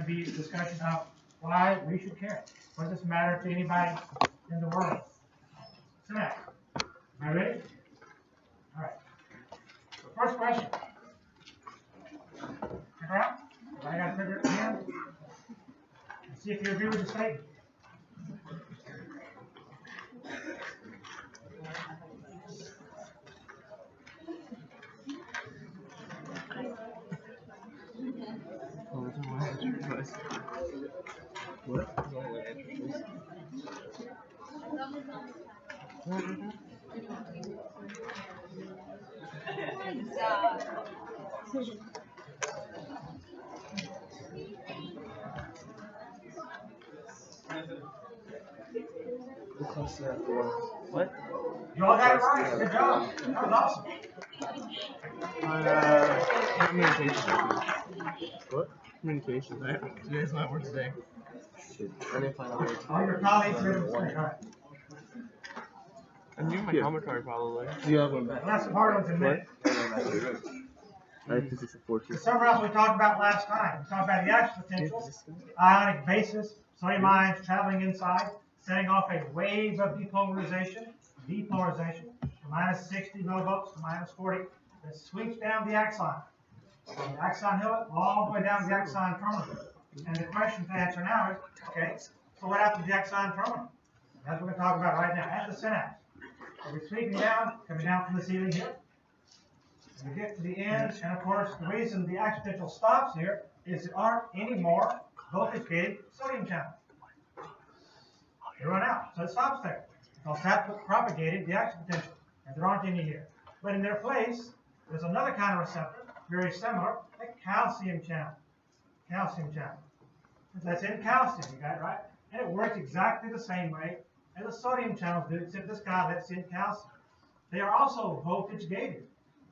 to be a discussion of why we should care. What does this matter to anybody in the world? Synaptic. Am I ready? All right. So first question. Check her out. I got to figure it again. And see if you agree with the statement. What? What? You all got it right. Good job. That was awesome. Communication. What? Communication. Today's my work today. Shit. I didn't find out. All your colleagues made a mistake. All right. I'm doing my commentary probably. Do you have one back? Well, that's the hard ones in there. I think it's a fortune. To summarize what we talked about last time, we talked about the action potential, ionic basis, sodium ions traveling inside, setting off a wave of depolarization, from minus 60 millivolts to minus 40, that sweeps down the axon. From the axon hillock all the way down to the axon terminal. And the question to answer now is, okay, so what happens to the axon terminal? That's what we're going to talk about right now, at the synapse. So we're sweeping down, coming down from the ceiling here. We get to the end, and of course, the reason the action potential stops here is there aren't any more voltage-gated sodium channels. They run out, so it stops there. Because that's what propagated the action potential, and there aren't any here. But in their place, there's another kind of receptor, very similar, a calcium channel. Calcium channel. That's in calcium, you got it right? And it works exactly the same way as the sodium channels do, except this guy lets in calcium. They are also voltage-gated.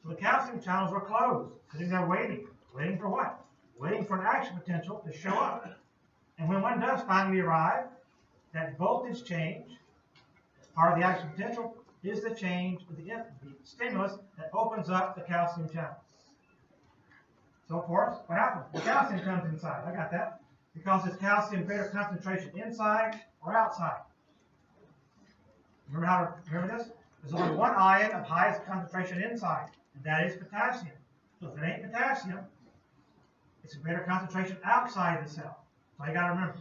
So the calcium channels are closed, sitting there waiting. Waiting for what? Waiting for an action potential to show up. And when one does finally arrive, that voltage change, part of the action potential, is the change of the stimulus that opens up the calcium channel. So of course, what happens? The calcium comes inside. I got that. Because it's calcium greater concentration inside or outside. Remember this? There's only one ion of highest concentration inside, and that is potassium. So if it ain't potassium, it's a greater concentration outside the cell. So you got to remember.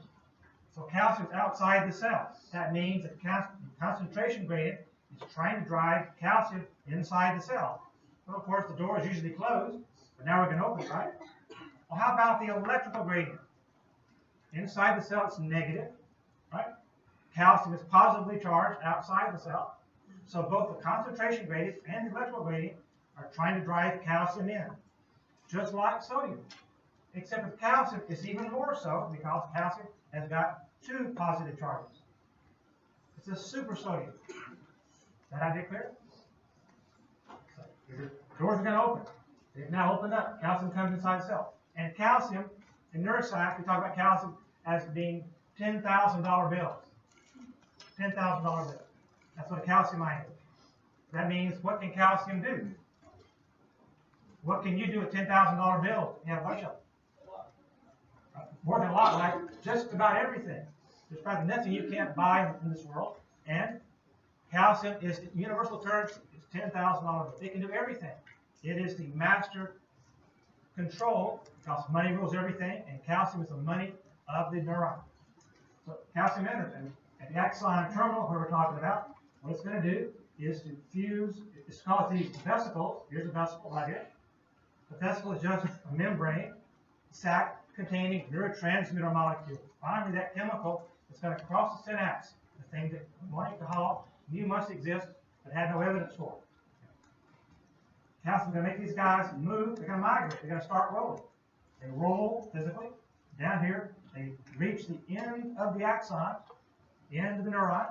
So calcium is outside the cell. That means that the concentration gradient is trying to drive calcium inside the cell. Well, of course, the door is usually closed, but now we can open it, right? Well, how about the electrical gradient? Inside the cell, it's negative, right? Calcium is positively charged outside the cell. So both the concentration gradient and the electrical gradient are trying to drive calcium in, just like sodium. Except with calcium, it's even more so because calcium has got two positive charges. It's a super sodium. Is that idea clear? So the doors are going to open. They've now opened up. Calcium comes inside the cell. And calcium, in neuroscience, we talk about calcium as being $10,000 bills. $10,000 bill. That's what a calcium ion is. That means, what can calcium do? What can you do with $10,000 bills? You have a bunch of them. More than a lot, like just about everything. There's probably nothing you can't buy in this world. And calcium is the universal currency. It's $10,000. It can do everything. It is the master control, because money rules everything, and calcium is the money of the neuron. So calcium enters, and at the axon terminal, where we're talking about, what it's going to do is to fuse, it's called these vesicles. Here's a vesicle right here. The vesicle is just a membrane sac containing neurotransmitter molecules. Finally, that chemical is going to cross the synapse, the thing that Monique Hall knew must exist, but had no evidence for. Calcium is going to make these guys move. They're going to migrate. They're going to start rolling. They roll physically down here. They reach the end of the axon, the end of the neuron,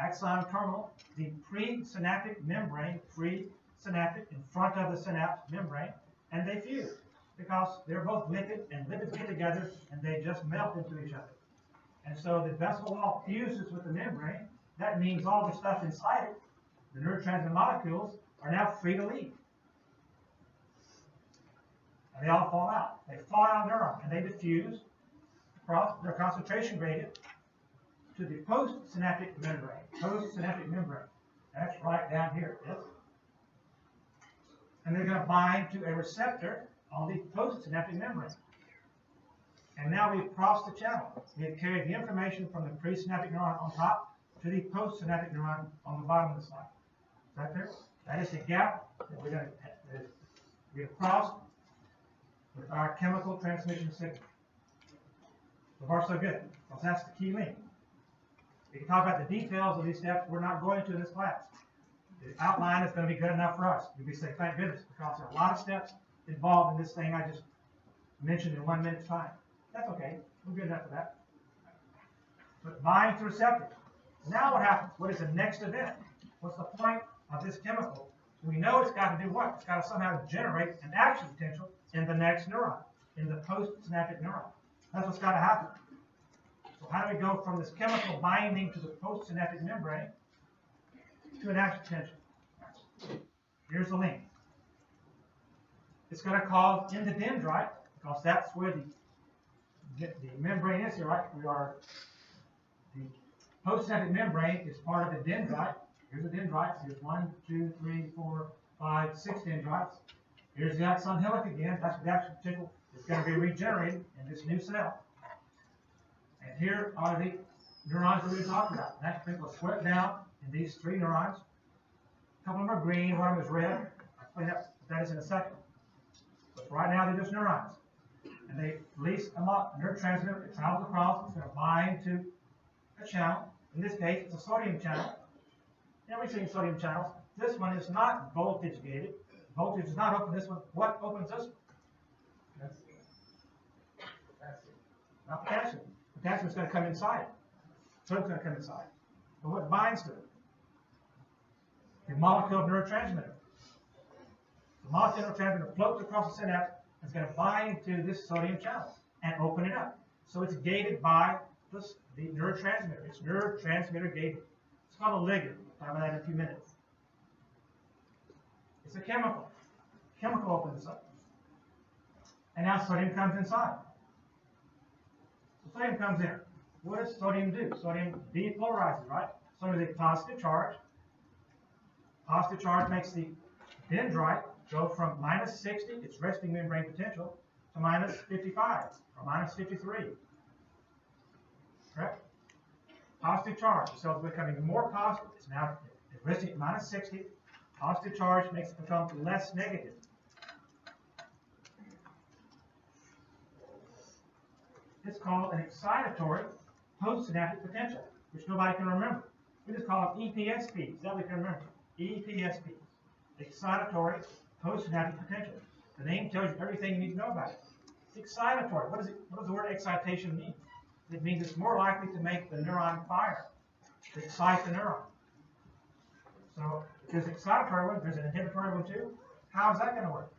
axon terminal, the presynaptic membrane, presynaptic in front of the synapse membrane, and they fuse because they're both lipid, and lipids get together and they just melt into each other. And so the vesicle wall fuses with the membrane. That means all the stuff inside it, the neurotransmitter molecules, are now free to leave. And they all fall out. They fall out of the neuron and they diffuse cross their concentration gradient to the postsynaptic membrane. Postsynaptic membrane. That's right down here. Yes? And they're going to bind to a receptor on the postsynaptic membrane. And now we've crossed the channel. We have carried the information from the presynaptic neuron on top to the postsynaptic neuron on the bottom of the slide. Is that clear? That is the gap that we have crossed with our chemical transmission signal. So far, so good, because that's the key link. We can talk about the details of these steps. We're not going to in this class. The outline is going to be good enough for us. We say, thank goodness, because there are a lot of steps involved in this thing I just mentioned in 1 minute's time. That's okay. We're good enough for that. But bind to receptor. Now what happens? What is the next event? What's the point of this chemical? We know it's got to do what? It's got to somehow generate an action potential in the next neuron, in the postsynaptic neuron. That's what's got to happen. So how do we go from this chemical binding to the postsynaptic membrane to an action potential? Here's the link. It's going to cause in the dendrite, because that's where the membrane is here, right? The postsynaptic membrane is part of the dendrite. Here's the dendrites. Here's 1, 2, 3, 4, 5, 6 dendrites. Here's the axon hillock again. That's the action potential is going to be regenerated in this new cell. And here are the neurons that we were talking about. That potential is swept down in these 3 neurons. A couple of them are green, one of them is red. I'll explain that is in a second. But right now they're just neurons. And they release a neurotransmitter. It travels across. It's going to bind to a channel. In this case, it's a sodium channel. Now we've seen sodium channels. This one is not voltage gated. Voltage does not open this one. What opens this one? That's not potassium. Potassium is going to come inside. Sodium is going to come inside. But what binds to it? The molecule of neurotransmitter. The molecule of neurotransmitter floats across the synapse and is going to bind to this sodium channel and open it up. So it's gated by the neurotransmitter. It's neurotransmitter gated. It's called a ligand. We'll talk about that in a few minutes. It's a chemical. Chemical opens up. And now sodium comes inside. So sodium comes in. What does sodium do? Sodium depolarizes, right? Sodium is a positive charge. Positive charge makes the dendrite go from minus 60, its resting membrane potential, to minus 55, or minus 53. Correct? Positive charge. The cell is becoming more positive. It's now resting at minus 60. Positive charge makes it become less negative. It's called an excitatory postsynaptic potential, which nobody can remember. We just call it EPSP. That we can remember. EPSP. Excitatory postsynaptic potential. The name tells you everything you need to know about it. It's excitatory. What does the word excitation mean? It means it's more likely to make the neuron fire, to excite the neuron. So if there's an excitatory one, there's an inhibitory one too. How is that going to work?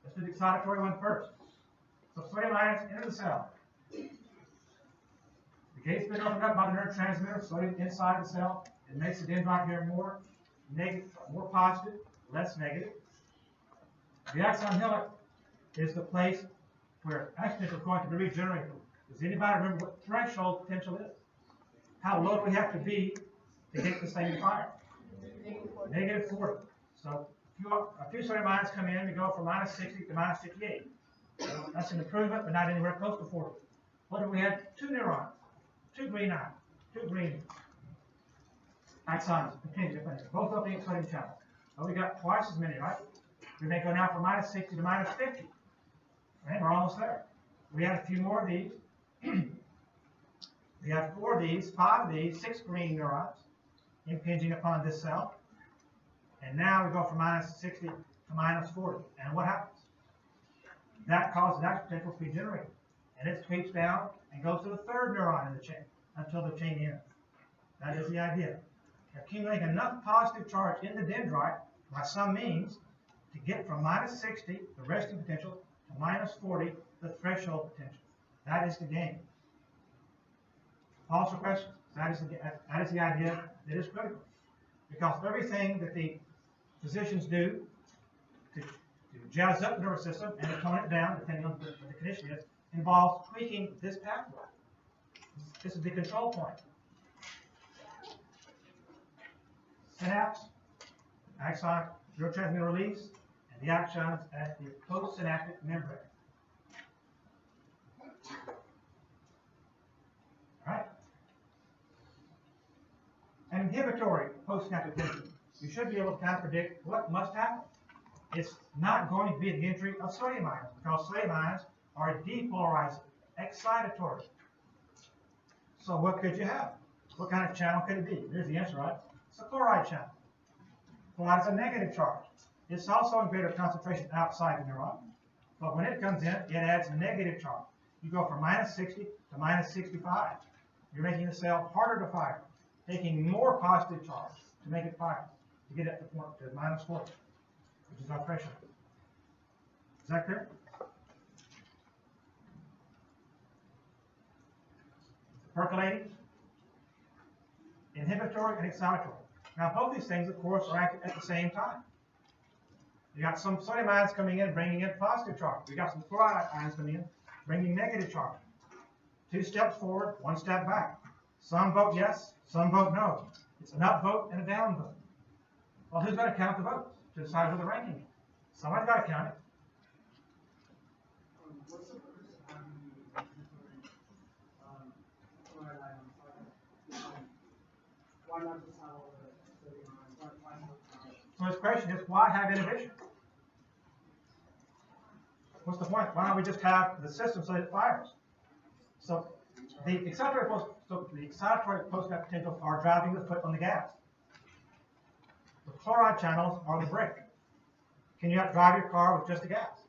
Let's do the excitatory one first. So sodium ions enter the cell. The gate's been opened up by the neurotransmitter, sodium inside the cell. It makes the dendrite here more negative, more positive, less negative. The axon hillock is the place where action potential is going to be regenerated. Does anybody remember what threshold potential is? How low do we have to be to get this thing to fire? Negative 40. So a few sodium ions come in, we go from minus 60 to minus 58. So that's an improvement, but not anywhere close to 40. What if we had 2 neurons, 2 green ions, 2 green axons, both opening sodium channels? Well, we got twice as many, right? We may go now from minus 60 to minus 50. Right? We're almost there. We have a few more of these. We have 4 of these, 5 of these, 6 green neurons impinging upon this cell. And now we go from minus 60 to minus 40. And what happens? That causes action potential to be generated. And it sweeps down and goes to the 3rd neuron in the chain until the chain ends. That is the idea. Accumulating enough positive charge in the dendrite by some means to get from minus 60, the resting potential, to minus 40, the threshold potential. That is the game. Also questions. That is the idea that is critical. Because everything that the physicians do to jazz up the nervous system and to tone it down, depending on what the condition is, involves tweaking this pathway. This is the control point. Synapse, axon, neurotransmitter release, and the axons at the postsynaptic membrane. All right. An inhibitory postsynaptic tension. You should be able to kind of predict what must happen. It's not going to be the entry of sodium ions, because sodium ions are depolarizing, excitatory. So what could you have? What kind of channel could it be? Here's the answer, right? It's a chloride channel. Chloride is a negative charge. It's also in greater concentration outside the neuron, but when it comes in, it adds negative charge. You go from minus 60 to minus 65. You're making the cell harder to fire, taking more positive charge to make it fire, to get it to minus 40, which is our pressure. Is that clear? Percolating, inhibitory, and excitatory. Now, both these things, of course, are active at the same time. You got some sodium ions coming in, bringing in positive charge. We got some chloride ions coming in, bringing negative charge. 2 steps forward, 1 step back. Some vote yes, some vote no. It's an up vote and a down vote. Well, who's going to count the votes to decide who the ranking is? Somebody's got to count it. What's the purpose of having the chloride ions? Why not just have all the sodium ions? Why not? So his question is, why have inhibition? What's the point? Why don't we just have the system so that it fires? So the excitatory postsynaptic potentials are driving the foot on the gas. The chloride channels are the brake. Can you drive your car with just the gas?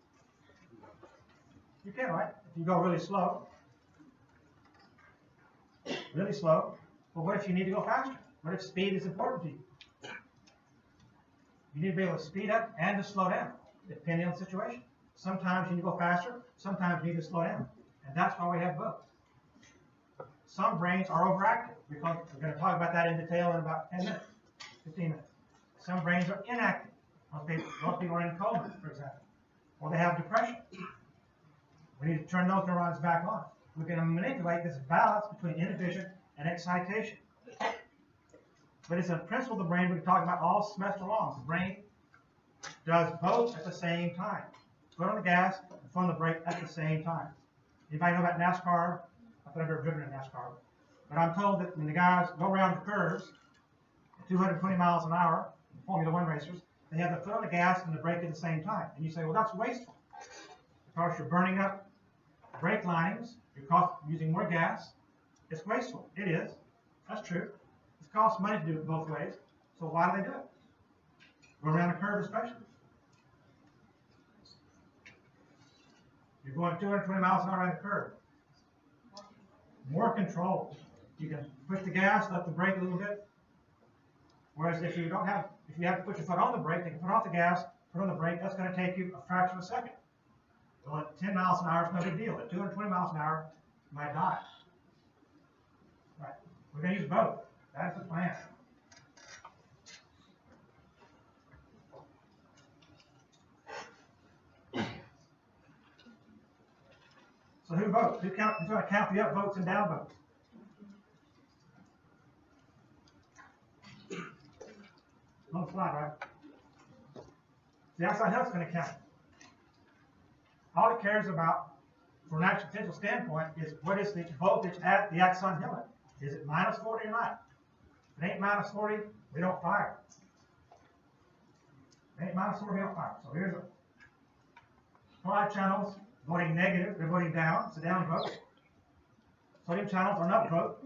You can, right? If you go really slow. Really slow. But what if you need to go faster? What if speed is important to you? You need to be able to speed up and to slow down, depending on the situation. Sometimes you need to go faster, sometimes you need to slow down. And that's why we have both. Some brains are overactive, because we're going to talk about that in detail in about 10 minutes, 15 minutes. Some brains are inactive. Most people are in coma, for example. Or they have depression. We need to turn those neurons back on. We can manipulate this balance between inhibition and excitation. But it's a principle of the brain we can talk about all semester long. The brain does both at the same time. Foot on the gas and foot on the brake at the same time. Anybody know about NASCAR? I've never driven in NASCAR. But I'm told that when the guys go around the curves at 220 miles an hour, Formula One racers, they have the foot on the gas and the brake at the same time. And you say, well, that's wasteful. Because you're burning up brake linings, you're using more gas. It's wasteful. It is. That's true. It costs money to do it both ways. So why do they do it? Go around a curve especially. You're going 220 miles an hour around the curve. More control. You can push the gas, let the brake a little bit. Whereas if you have to put your foot on the brake, take your foot off the gas, put on the brake, that's going to take you a fraction of a second. Well, at 10 miles an hour, it's no big deal. At 220 miles an hour, you might die. Right. We're going to use both. That's the plan. So who votes? Who's going to count the up votes and down votes? On the slide, right? The outside health is going to count. All it cares about, from an actual potential standpoint, is what is the voltage at the axon hillock. Is it minus 40 or not? If it ain't minus 40, we don't fire. If it ain't minus 40, we don't fire. So here's the chloride channels voting negative, they're voting down. It's a down vote. Sodium channels are an up vote.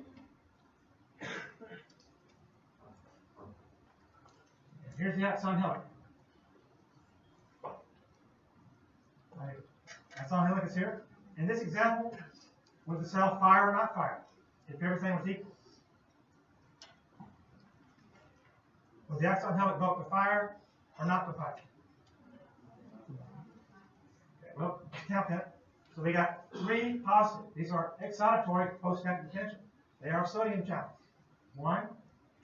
Here's the axon hillock. Axon hillock is here. In this example, would the cell fire or not fire if everything was equal? Would the axon hillock vote to fire or not to fire? Okay, well, let's count that. So we got 3 positive. These are excitatory postsynaptic potential. They are sodium channels. 1,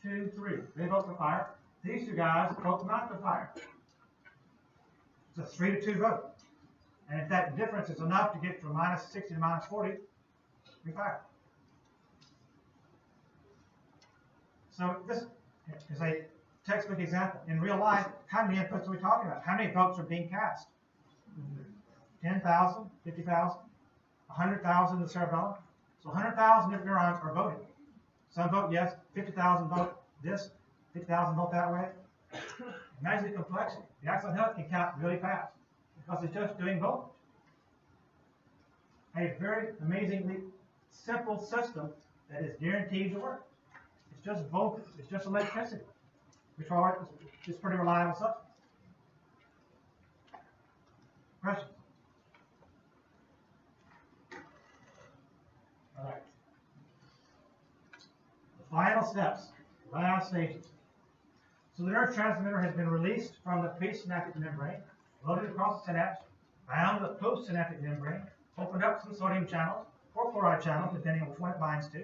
2, 3. They vote to fire. These 2 guys vote not to fire. It's a 3-2 vote. And if that difference is enough to get from minus 60 to minus 40, we fire. So this is a textbook example. In real life, how many inputs are we talking about? How many votes are being cast? 10,000, 50,000, 100,000 in the cerebellum. So 100,000 different neurons are voting. Some vote yes, 50,000 vote this, 50,000 vote that way. Imagine the complexity. The axon health can count really fast because it's just doing voltage. A very amazingly simple system that is guaranteed to work. It's just voltage. It's just electricity, which is pretty reliable substance. Questions? All right. The final steps, last stages. So the neurotransmitter has been released from the presynaptic membrane, loaded across the synapse, bound to the postsynaptic membrane, opened up some sodium channels or chloride channels, depending on which one it binds to,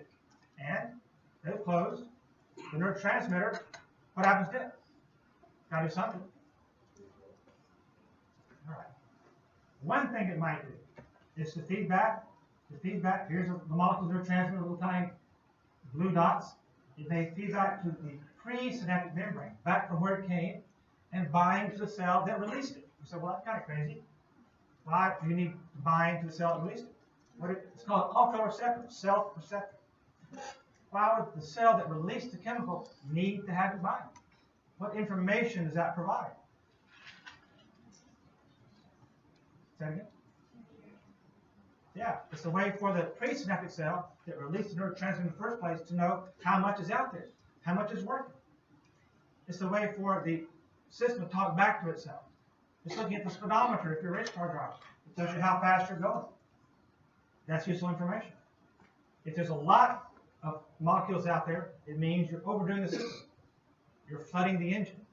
and they've closed. The neurotransmitter, what happens to it? Got to do something. All right. One thing it might do is the feedback. The feedback, here's the molecule neurotransmitter, little tiny blue dots. It may feed back to the presynaptic membrane, back from where it came, and bind to the cell that released it. You say, well, that's kind of crazy. Why do you need to bind to the cell that released it? It's called autoreceptor, self-receptor. Why would the cell that released the chemical need to have it bind? What information does that provide? Say it again? Yeah, it's a way for the presynaptic cell that released the neurotransmitter in the first place to know how much is out there, how much is working. It's a way for the system to talk back to itself. Just looking at the speedometer if you're a race car driver. It tells you how fast you're going. That's useful information. If there's a lot of molecules out there, it means you're overdoing the system. You're flooding the engine.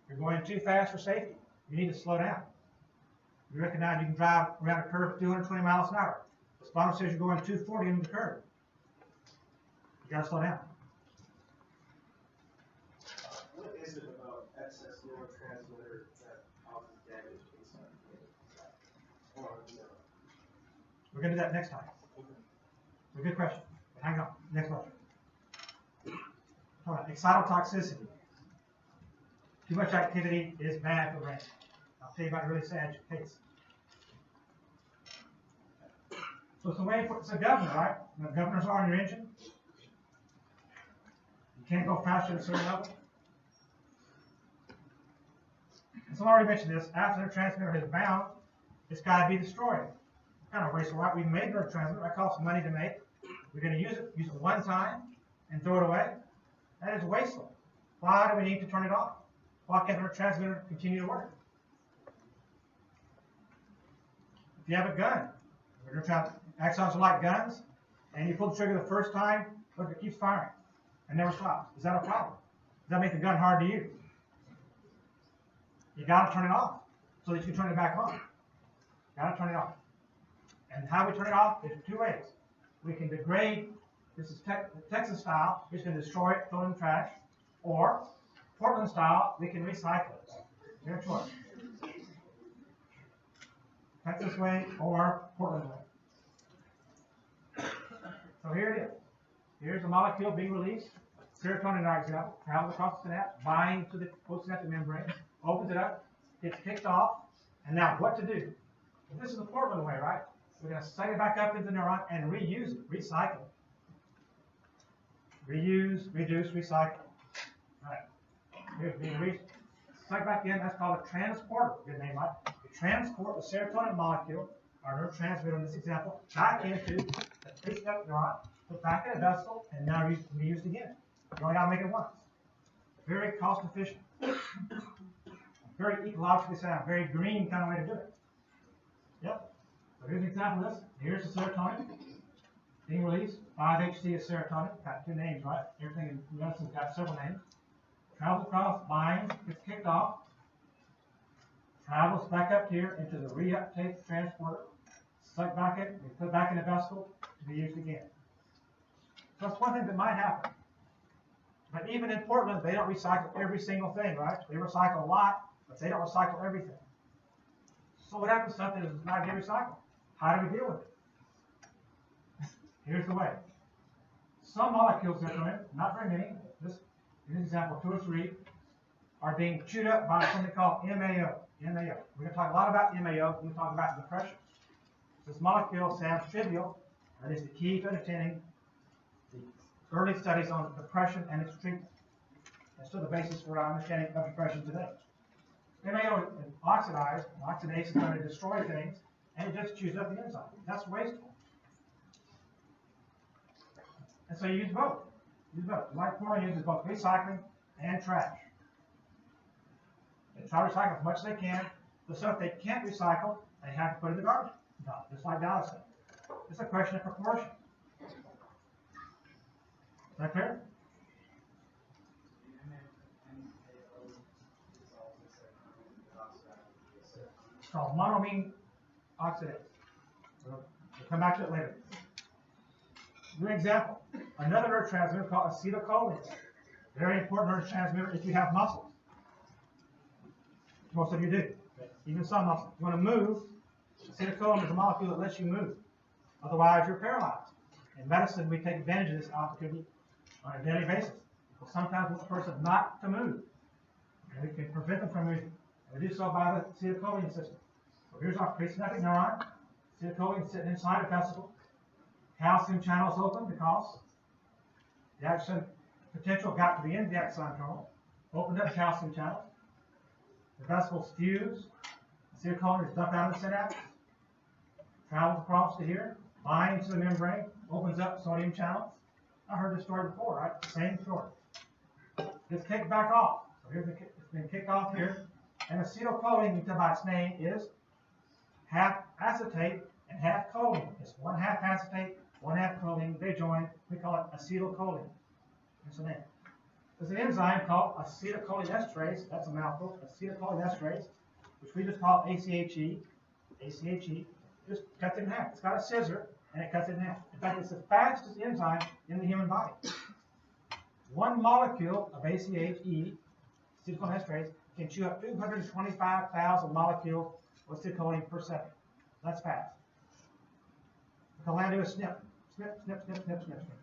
You're going too fast for safety. You need to slow down. You recognize you can drive around a curve at 220 miles an hour. The speedometer says you're going 240 into the curve. You got to slow down. What is it about excess neurotransmitter that causes damage inside the brain? We're going to do that next time. It's a good question. Hang on. Next question. All right. Excitotoxicity. Too much activity is bad for the brain. I'll tell you about a really sad case. So it's a way for, it's a governor, right? The governors are on your engine. You can't go faster at a certain level. And so I already mentioned this. After the transmitter is bound, it's got to be destroyed. Kind of wasteful, right? We made the transmitter. That costs money to make. We're going to use it one time and throw it away. That is wasteful. Why do we need to turn it off? Why can't the transmitter continue to work? If you have a gun, axons are like guns, and you pull the trigger the first time, look, it keeps firing and never stops. Is that a problem? Does that make the gun hard to use? You got to turn it off so that you can turn it back on. Got to turn it off. And how we turn it off is two ways. We can degrade, this is Texas style, we're just going to destroy it, throw it in the trash, or Portland style, we can recycle it. Your choice. Texas way or Portland way. So here it is. Here's the molecule being released. Serotonin in our example travels across the synapse, binds to the postsynaptic membrane, opens it up, gets kicked off, and now what to do? Well, this is the Portland way, right? We're going to suck it back up into the neuron and reuse it, recycle it. Reuse, reduce, recycle. All right. Here's being sucked back in. That's called a transporter. Good name, right? We transport the serotonin molecule, our neurotransmitter in this example, back into the presynaptic neuron, put back in a vessel, and now reused again. You only got to make it once. Very cost efficient. Very ecologically sound. Very green kind of way to do it. Yep. So here's an example of this. Here's the serotonin being released. 5-HT is serotonin. Got two names, right? Everything in medicine's got several names. Travels across, binds, gets kicked off. Travels back up here into the reuptake transporter. Sucked back in, and put back in the vesicle to be used again. So that's one thing that might happen. But even in Portland, they don't recycle every single thing, right? They recycle a lot, but they don't recycle everything. So what happens to something that does not get recycled? How do we deal with it? Here's the way. some molecules in it, not very many, this in this example 2 or 3, are being chewed up by something called MAO. MAO. We're going to talk a lot about MAO when we talk about depression. This molecule sounds trivial, but is the key to understanding the early studies on depression and its treatment. That's still the basis for our understanding of depression today. MAO is oxidized, oxidase is going to destroy things, and it just chews up the enzyme. That's wasteful. And so you use both. Use both. Like Portland uses both recycling and trash. They try to recycle as much as they can. The stuff they can't recycle, they have to put in the garbage dump, just like Dallas said. It's a question of proportion. Is that clear? It's called monoamine oxidase. We'll come back to it later. Good example. Another neurotransmitter called acetylcholine. Very important neurotransmitter if you have muscles. Most of you do. Even some muscles. If you want to move, acetylcholine is a molecule that lets you move. Otherwise, you're paralyzed. In medicine, we take advantage of this opportunity on a daily basis. We'll sometimes want the person not to move. And we can prevent them from moving. And we do so by the acetylcholine system. So here's our presynaptic neuron. Acetylcholine sitting inside a vesicle. Calcium channels open because the action potential got to the end of the axon terminal, opened up calcium channels. The vesicles fuse. Acetylcholine is dumped out of the synapse, travels across to here, binds to the membrane, opens up sodium channels. I heard this story before, right? Same story. Gets kicked back off. So here's it's been kicked off here. And acetylcholine, you can tell by its name, is half acetate and half choline. It's 1/2 acetate, 1/2 choline. They join. We call it acetylcholine. That's the name. There's an enzyme called acetylcholinesterase. That's a mouthful. Acetylcholinesterase, which we just call ACHE. ACHE just cuts it in half. It's got a scissor and it cuts it in half. In fact, it's the fastest enzyme in the human body. One molecule of ACHE, acetylcholinesterase, can chew up 225,000 molecules of acetylcholine per second. That's fast. All I do is snip, snip, snip, snip, snip, snip, snip.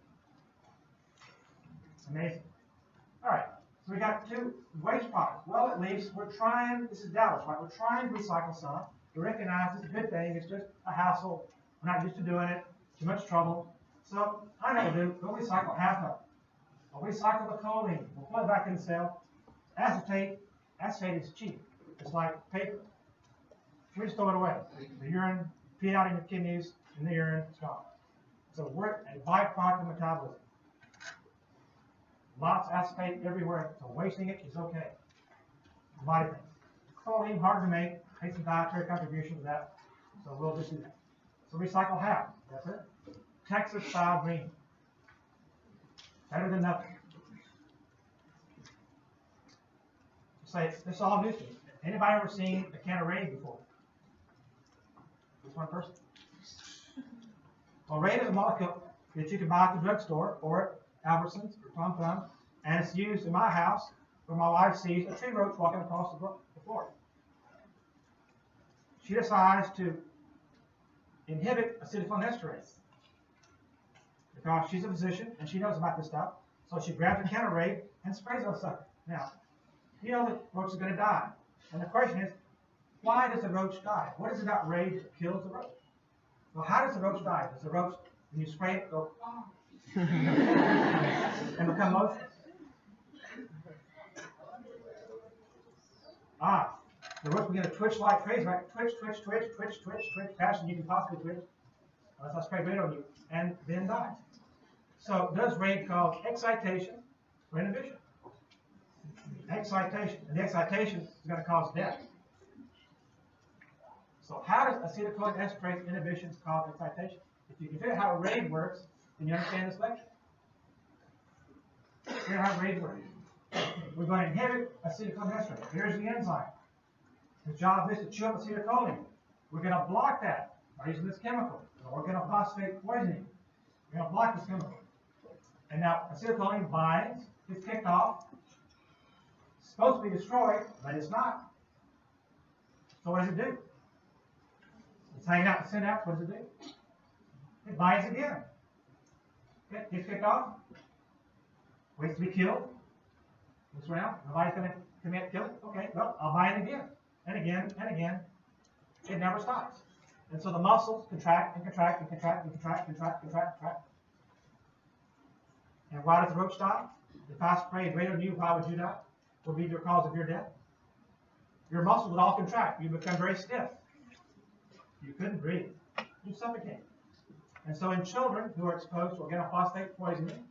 Amazing. All right, so we got 2 waste products. Well, at least we're trying, this is Dallas, right? We're trying to recycle some. We recognize it's a good thing. It's just a hassle. We're not used to doing it. Too much trouble. So I know what to do. We'll recycle half of it. We'll recycle the choline. We'll put it back in the cell. Acetate is cheap. It's like paper. We just throw it away. The urine, pee out in your kidneys, in the urine, it's gone. So we're a byproduct of metabolism. Lots of acetate everywhere, so wasting it is okay. A lot of things. Choline, hard to make, take some dietary contribution to that, so we'll just do that. So recycle half, that's it. Texas style green. Better than nothing. Say, this is all new to me. Anybody ever seen a can of Raid before? Just one person? Well, Raid is a molecule that you can buy at the drugstore or at Albertsons or Tom Thumb, and it's used in my house where my wife sees a tree roach walking across the floor. She decides to inhibit acetylcholinesterase because she's a physician and she knows about this stuff. So she grabs a can of Raid and sprays on sucker. Now, you know the roach is going to die. And the question is, why does the roach die? What is it about Raid that kills the roach? Well, how does the roach die? Does the roach, when you spray it, go, oh, and become motionless? The roach begin to twitch like crazy, right? Twitch, twitch, twitch, twitch, twitch, twitch, faster than you can possibly twitch. Unless I spray Raid on you, and then dies. So does Raid cause excitation or inhibition? Excitation. And the excitation is going to cause death. So how does acetylcholinesterase inhibition cause excitation? If you can figure out how Raid works, then you understand this lecture. Figure out how Raid works. We're going to inhibit acetylcholinesterase. Here's the enzyme. The job is to chew up acetylcholine. We're going to block that by using this chemical. Organophosphate poisoning. We're going to block this chemical. And now acetylcholine binds, gets kicked off. It's supposed to be destroyed, but it's not. So what does it do? It's hanging out in the synapse. What does it do? It binds again. Okay, gets kicked off, waits to be killed, looks around, nobody's going to commit killing. Okay, well, I'll bind again, and again, and again. It never stops. And so the muscles contract and contract and contract and contract and contract and contract and contract. And why does the roach stop? If I sprayed greater than you, why would you die? What would be the cause of your death? Your muscles would all contract. You become very stiff. You couldn't breathe. You suffocate. And so in children who are exposed to organophosphate poisoning,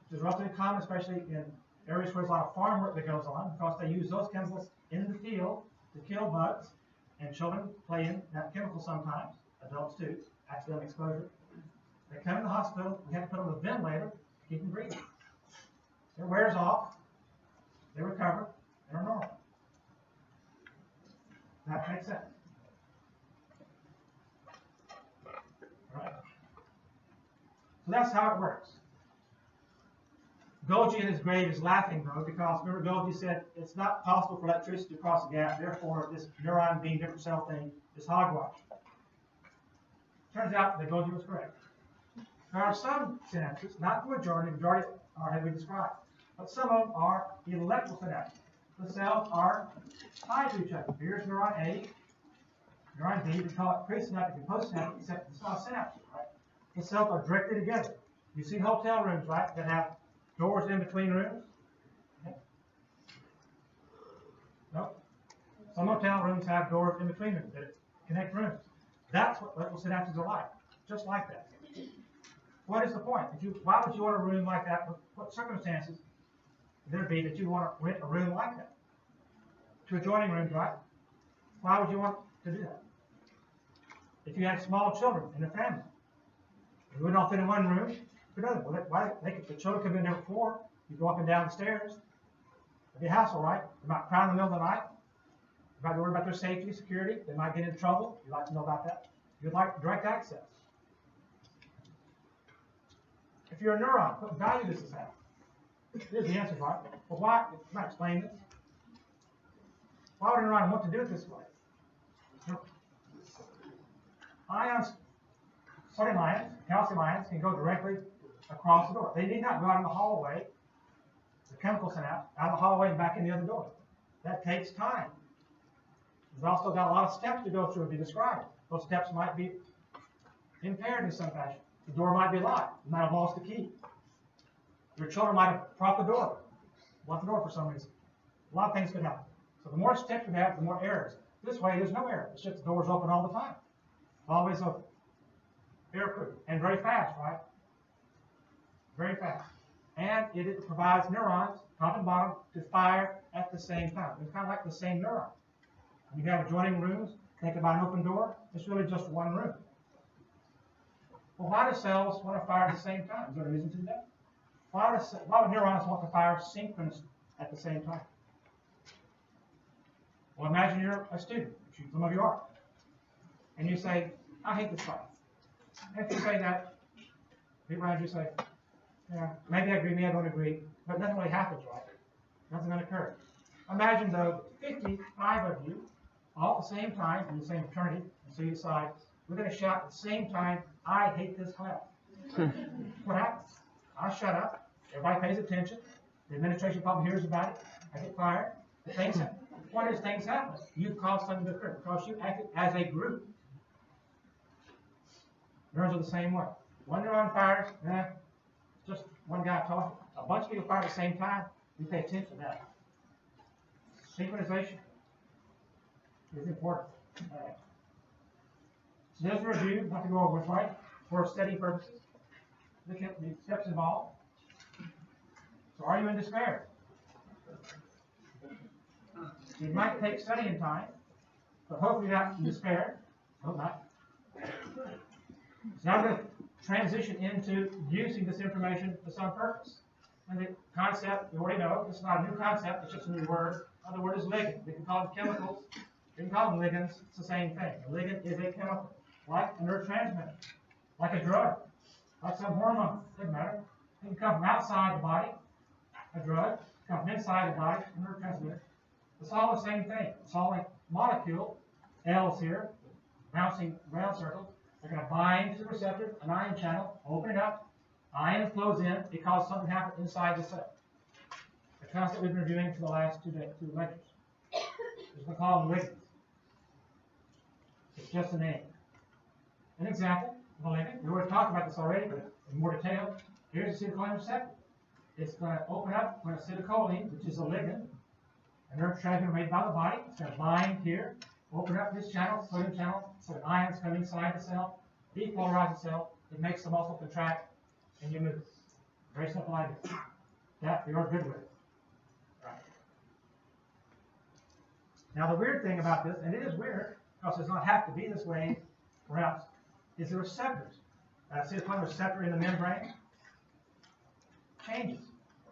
which is relatively common, especially in areas where there's a lot of farm work that goes on, because they use those chemicals in the field to kill bugs, and children play in that chemical sometimes, adults too, accidental exposure. They come in the hospital, we have to put them on a ventilator to keep them breathing. It wears off, they recover, and are normal. That makes sense. All right. So that's how it works. Golgi in his grave is laughing, though, because remember Golgi said it's not possible for electricity to cross the gap, therefore this neuron being different cell thing is hogwash. Turns out that Golgi was correct. There are some synapses, not the majority are as we described, but some of them are electrical synapses. The cells are tied to each other. Here's neuron A, neuron B, we call it presynaptic and postsynaptic, except it's not synapses, right? The cells are directly together. You see hotel rooms, right, that have doors in between rooms? Okay. Nope. Some hotel rooms have doors in between them that connect rooms. That's what electrical synapses are like, just like that. What is the point? Why would you want a room like that? What circumstances would there be that you want to rent a room like that? Two adjoining rooms, right? Why would you want to do that? If you had small children in a family, you wouldn't all fit in one room. Well, the children come in there before, you go up and down the stairs. It'd be a hassle, right? They might cry in the middle of the night. You might be worried about their safety, security. They might get in trouble. You'd like to know about that. You'd like direct access. If you're a neuron, what value does this have? Here's the answer, right? Well, why? Can I explain this? Why would a neuron want to do it this way? Ions, sodium ions, calcium ions can go directly across the door. They need not go out in the hallway, the chemical synapse, out of the hallway and back in the other door. That takes time. We've also got a lot of steps to go through and be described. Those steps might be impaired in some fashion. The door might be locked. You might have lost the key. Your children might have propped the door. Locked the door for some reason. A lot of things could happen. So the more steps we have, the more errors. This way, there's no error. It's just the door's open all the time. Always open. Error-proof. And very fast, right? Very fast. And it provides neurons, top and bottom, to fire at the same time. It's kind of like the same neuron. When you have adjoining rooms, think about an open door. It's really just one room. Well, why do cells want to fire at the same time? Is there a reason to do that? Why would neurons want to fire synchronously at the same time? Well, imagine you're a student, which some of you are, and you say, I hate this class. And if you say that, people around you say, yeah, maybe I agree, maybe I don't agree, but nothing really happens, right? Nothing's going to occur. Imagine, though, 55 of you, all at the same time, in the same fraternity, and so you decide, we're going to shout at the same time, I hate this class. What happens? I shut up, everybody pays attention, the administration probably hears about it, I get fired, things happen. What does things happen? You caused something to occur because you acted as a group. Neurons are the same way. One neuron fires, just one guy talking. A bunch of people fire at the same time, you pay attention to that. Synchronization is important. All right. So there's a review, not to go over it, right? For study purposes. Look at the steps involved. So are you in despair? It might take studying time, but hopefully not in despair. Hope not. So now we're going to transition into using this information for some purpose. And the concept, we already know, this is not a new concept, it's just a new word. Another word is ligand. We can call them chemicals. We can call them ligands. It's the same thing. A ligand is a chemical, like a neurotransmitter, like a drug, like some hormone. Doesn't matter. It can come from outside the body, a drug, come from inside the body, a neurotransmitter. It's all the same thing. It's all like molecule, L's here, bouncing round circles. They're going to bind to the receptor, an ion channel, open it up, Ion flows in because something happened inside the cell. The concept we've been reviewing for the last two lectures. We're going to call them ligands. It's just a name. An example of a ligand. We already talked about this already, but in more detail. Here's the acetylcholine receptor. It's going to open up when acetylcholine, which is a ligand, a neurotransmitter made by the body. It's going to bind here, open up this channel, sodium channel, so the ions come inside the cell, depolarize the cell. It makes the muscle contract, and you move. Very simple idea. That you're good with. Right. Now the weird thing about this, and it is weird, because it does not have to be this way for us, is the receptors. Acetylcholine receptor in the membrane changes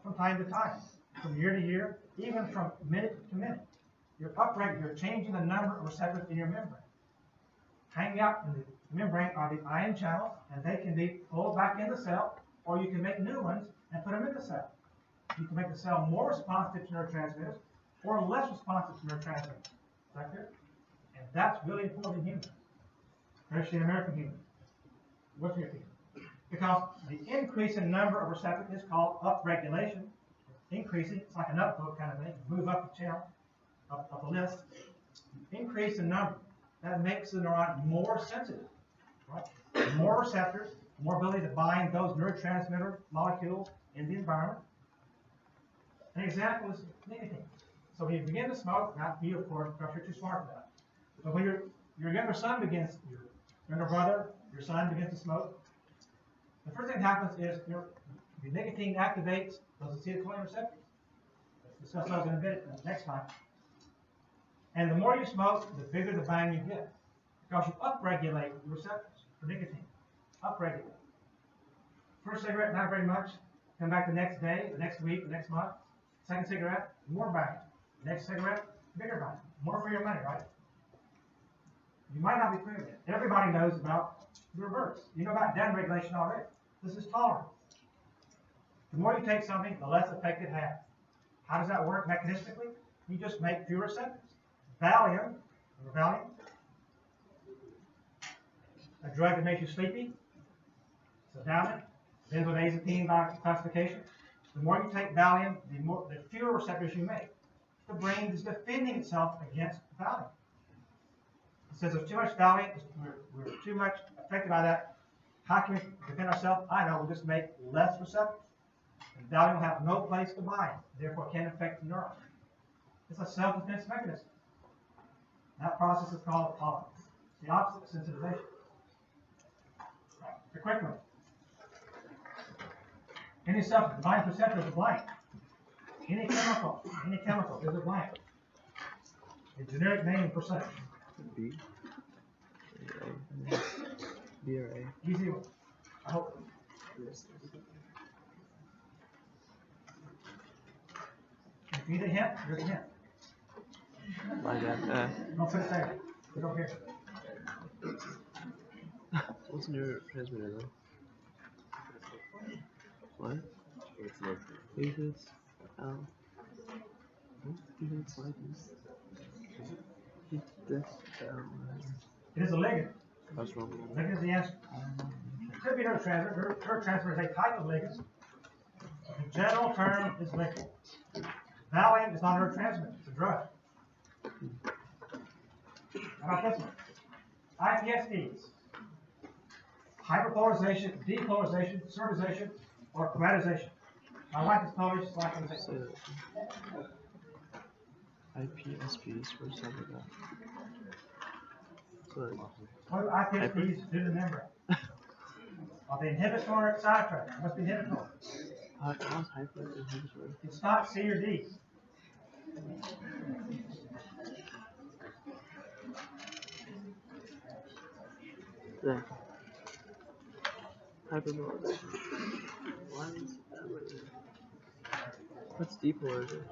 from time to time, from year to year, even from minute to minute. You're changing the number of receptors in your membrane. Hanging out in the membrane are the ion channels, and they can be pulled back in the cell, or you can make new ones and put them in the cell. You can make the cell more responsive to neurotransmitters or less responsive to neurotransmitters. Is that clear? And that's really important in humans, especially in American humans. What's your opinion? Because the increase in number of receptors is called upregulation. Increasing, it's like an upvote kind of thing. Move up the channel, up the list. Increase in number. That makes the neuron more sensitive. Right? More receptors, more ability to bind those neurotransmitter molecules in the environment. An example is nicotine. So when you begin to smoke, not you of course, because you're too smart for that. But when your younger son begins, your younger brother, your son begins to smoke, the first thing that happens is the nicotine activates those acetylcholine receptors. Let's discuss those in a bit next time. And the more you smoke, the bigger the bang you get, because you upregulate the receptors for nicotine. Upregulate. First cigarette, not very much. Come back the next day, the next week, the next month. Second cigarette, more bang. Next cigarette, bigger bang. More for your money, right? You might not be clear yet. Everybody knows about the reverse. You know about downregulation already. This is tolerance. The more you take something, the less effect it has. How does that work mechanistically? You just make fewer receptors. Valium, remember Valium? A drug that makes you sleepy. So down it. Benzodiazepine by classification. The more you take Valium, the fewer receptors you make. The brain is defending itself against Valium. It says there's too much Valium, we're too much affected by that. How can we defend ourselves? I know, we'll just make less receptors. And Valium will have no place to bind, therefore it can't affect the neuron. It's a self-defense mechanism. That process is called tolerance. It's the opposite of sensitization. Right. The quick one. Any substance, the binding receptor is a blank. Any chemical is a blank. A generic name for such. B. B or A. Easy one. I hope. If you need a hint, here's a hint. Like that. Don't put it there. Put it over here. What's a neurotransmitter though? What? Phages. It's like this. It is a ligand. What's wrong? Ligand is the answer. It could be neurotransmitter. Neurotransmitter is a type of ligand. The general term is ligand. Valium is not a neurotransmitter. It's a drug. How about this one? IPSDs. Hyperpolarization, depolarization, certization, or chromatization. My wife is Polish, so I can say So, IPSPs for something like that. So, what do IPSDs do to the membrane? Are they inhibitory or excitatory? It must be inhibitory. how's hyper inhibitory? It's not C or D. There. Hyperpolarization. Why is that right there? What's depolarization?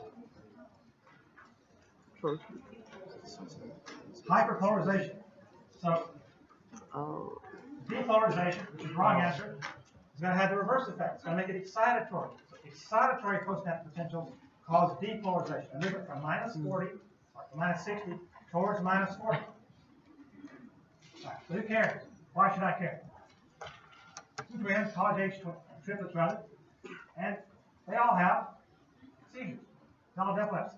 Short. Hyperpolarization. So, Oh. depolarization, which is the wrong answer, is going to have the reverse effect. It's going to make it excitatory. So excitatory post-net potentials cause depolarization. And move it from minus 40, or minus 60, towards minus 40. Right, so who cares? Why should I care? Two twins, college age triplets rather, and they all have seizures. It's all epilepsy.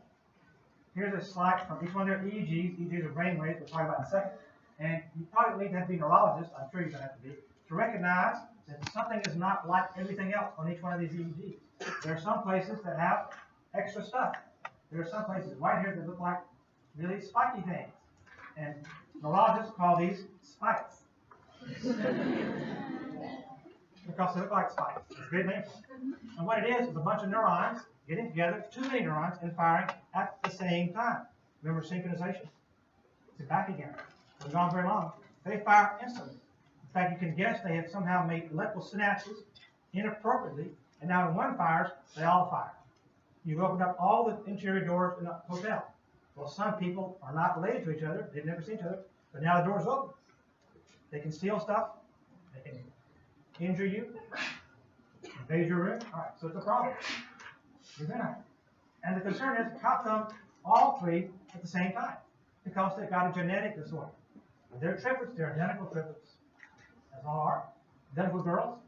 Here's a slide from each one of their EEGs. EEGs are brain waves, we'll talk about in a second. And you probably need to be a neurologist, I'm sure you're going to have to be, to recognize that something is not like everything else on each one of these EEGs. There are some places that have extra stuff. There are some places right here that look like really spiky things. And neurologists call these spikes. Because they look like spikes. It's a great name for them. And what it is a bunch of neurons getting together, too many neurons, and firing at the same time. Remember synchronization? It's back again. It's gone very long. They fire instantly. In fact, you can guess they have somehow made electrical synapses inappropriately, and now when one fires, they all fire. You've opened up all the interior doors in a hotel. Well, some people are not related to each other. They've never seen each other, but now the door's open. They can steal stuff. They can injure you, invade your room. All right, so it's a problem. And the concern is, how come all three at the same time? Because they've got a genetic disorder. They're triplets, they're identical triplets, as all are, identical girls.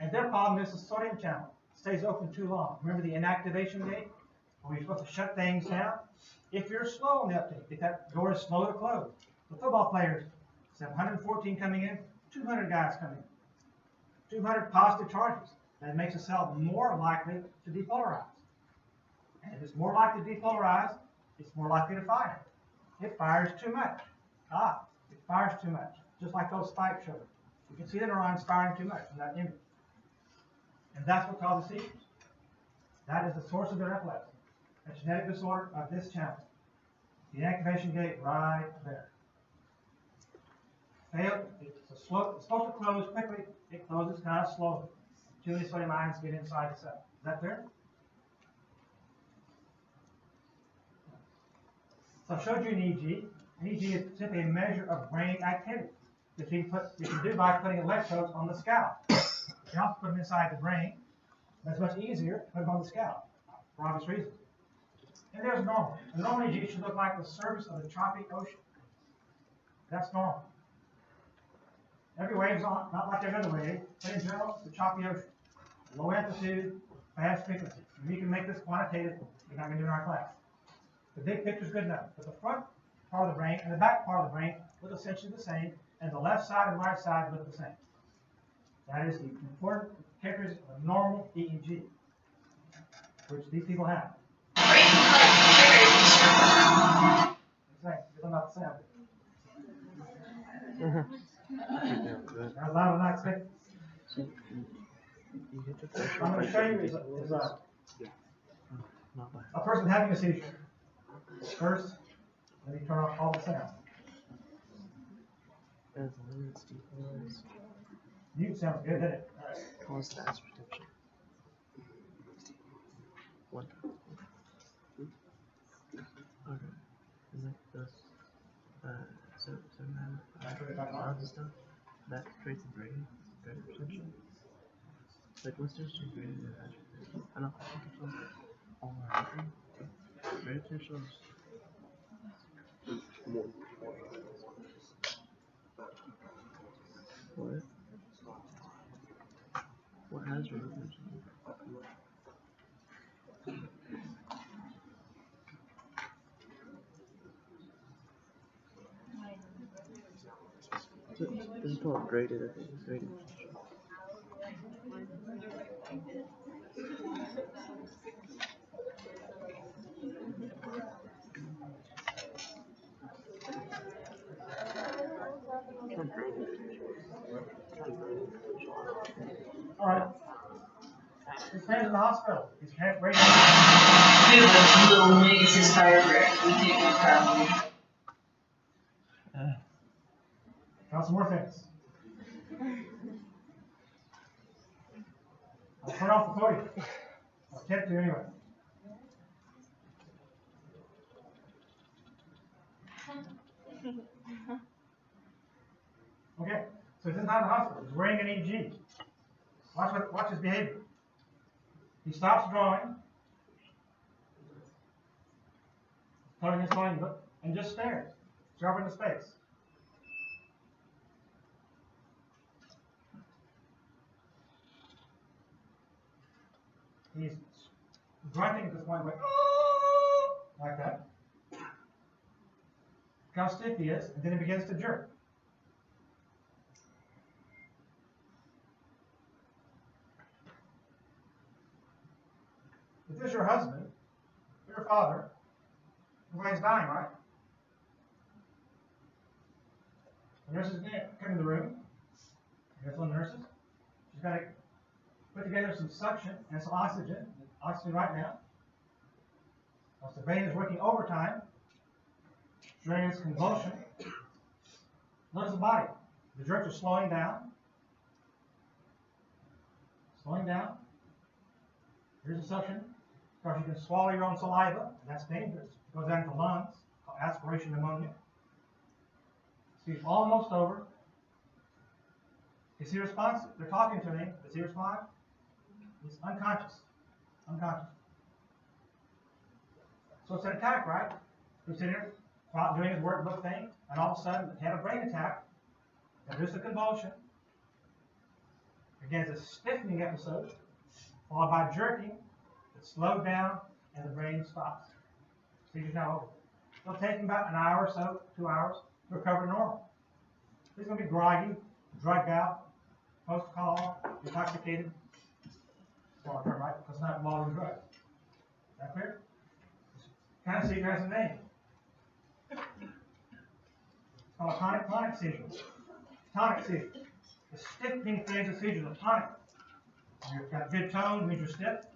And their problem is the sodium channel stays open too long. Remember the inactivation gate, where you're supposed to shut things down? If you're slow on the uptake, if that door is slow to close, the football players, 114 coming in, 200 guys coming in, 200 positive charges. That makes a cell more likely to depolarize. And if it's more likely to depolarize, it's more likely to fire. It fires too much. It fires too much. Just like those spikes showed. You can see the neurons firing too much in that image. And that's what causes seizures. That is the source of their epilepsy. A genetic disorder of this channel. The activation gate right there. Failed. It's supposed to close quickly. It closes kind of slowly. Too many sodium ions get inside the cell. Is that clear? So I showed you an EEG. An EEG is simply a measure of brain activity that you can do by putting electrodes on the scalp. You can also put them inside the brain. That's much easier to put them on the scalp, for obvious reasons. And there's normal. A normal EEG should look like the surface of the tropic ocean. That's normal. Every wave is on, not like every other wave, but in general, it's the choppy ocean. Low amplitude, fast frequency. And we can make this quantitative. We're not going to do it in our class. The big picture is good enough. But the front part of the brain and the back part of the brain look essentially the same, and the left side and right side look the same. That is the important characteristic of a normal EEG, which these people have. It's not the same. That's loud and not expected. I'm going to show you is a person having a seizure. First, let me turn off all the sound. Mute sounds good, doesn't it? All right. Pause fast reception. One time. Okay. And like this. So now, all this stuff, that creates a brain, greater perception. Like, what's the difference between greater and perception? I know, greater perception more. What? What has greater perception? This is called graded, I think. It's graded. All right. This man's in the hospital. He's half brain. We will make his fire break. We take no problem. Got some more things. I'll turn off the podium. I'll attempt to anyway. Okay, so he's inside the hospital. He's wearing an EEG. Watch his behavior. He stops drawing, covering his line book, and just stares, dropping into space. He's grunting at this point, like, oh, like that. Look how stiff he is, and then he begins to jerk. If this is your husband, your father, everybody's dying, right? The nurses come in the room. Here's one of the nurses. She's got to put together some suction and some oxygen. Oxygen right now. Once the brain is working overtime during its convulsion, notice the body. The jerks are slowing down. Slowing down. Here's the suction. Of course, you can swallow your own saliva. That's dangerous. It goes down to the lungs. Called aspiration pneumonia. See, it's almost over. Is he responsive? They're talking to me. Does he respond? He's unconscious. Unconscious. So it's an attack, right? He's sitting here doing his workbook thing, and all of a sudden he had a brain attack. There's a convulsion. Again, it's a stiffening episode, followed by jerking. It's slowed down, and the brain stops. Seizure's now over. It'll take him about an hour or so, 2 hours, to recover to normal. He's going to be groggy, drugged out, post-call, intoxicated. Well, right? Because it's not involving drugs. Is that clear? This kind of seizure has a name. It's called a tonic-clonic seizure. Tonic seizure. The stiffening phase of seizure is a tonic. You've got good tone, means you're stiff,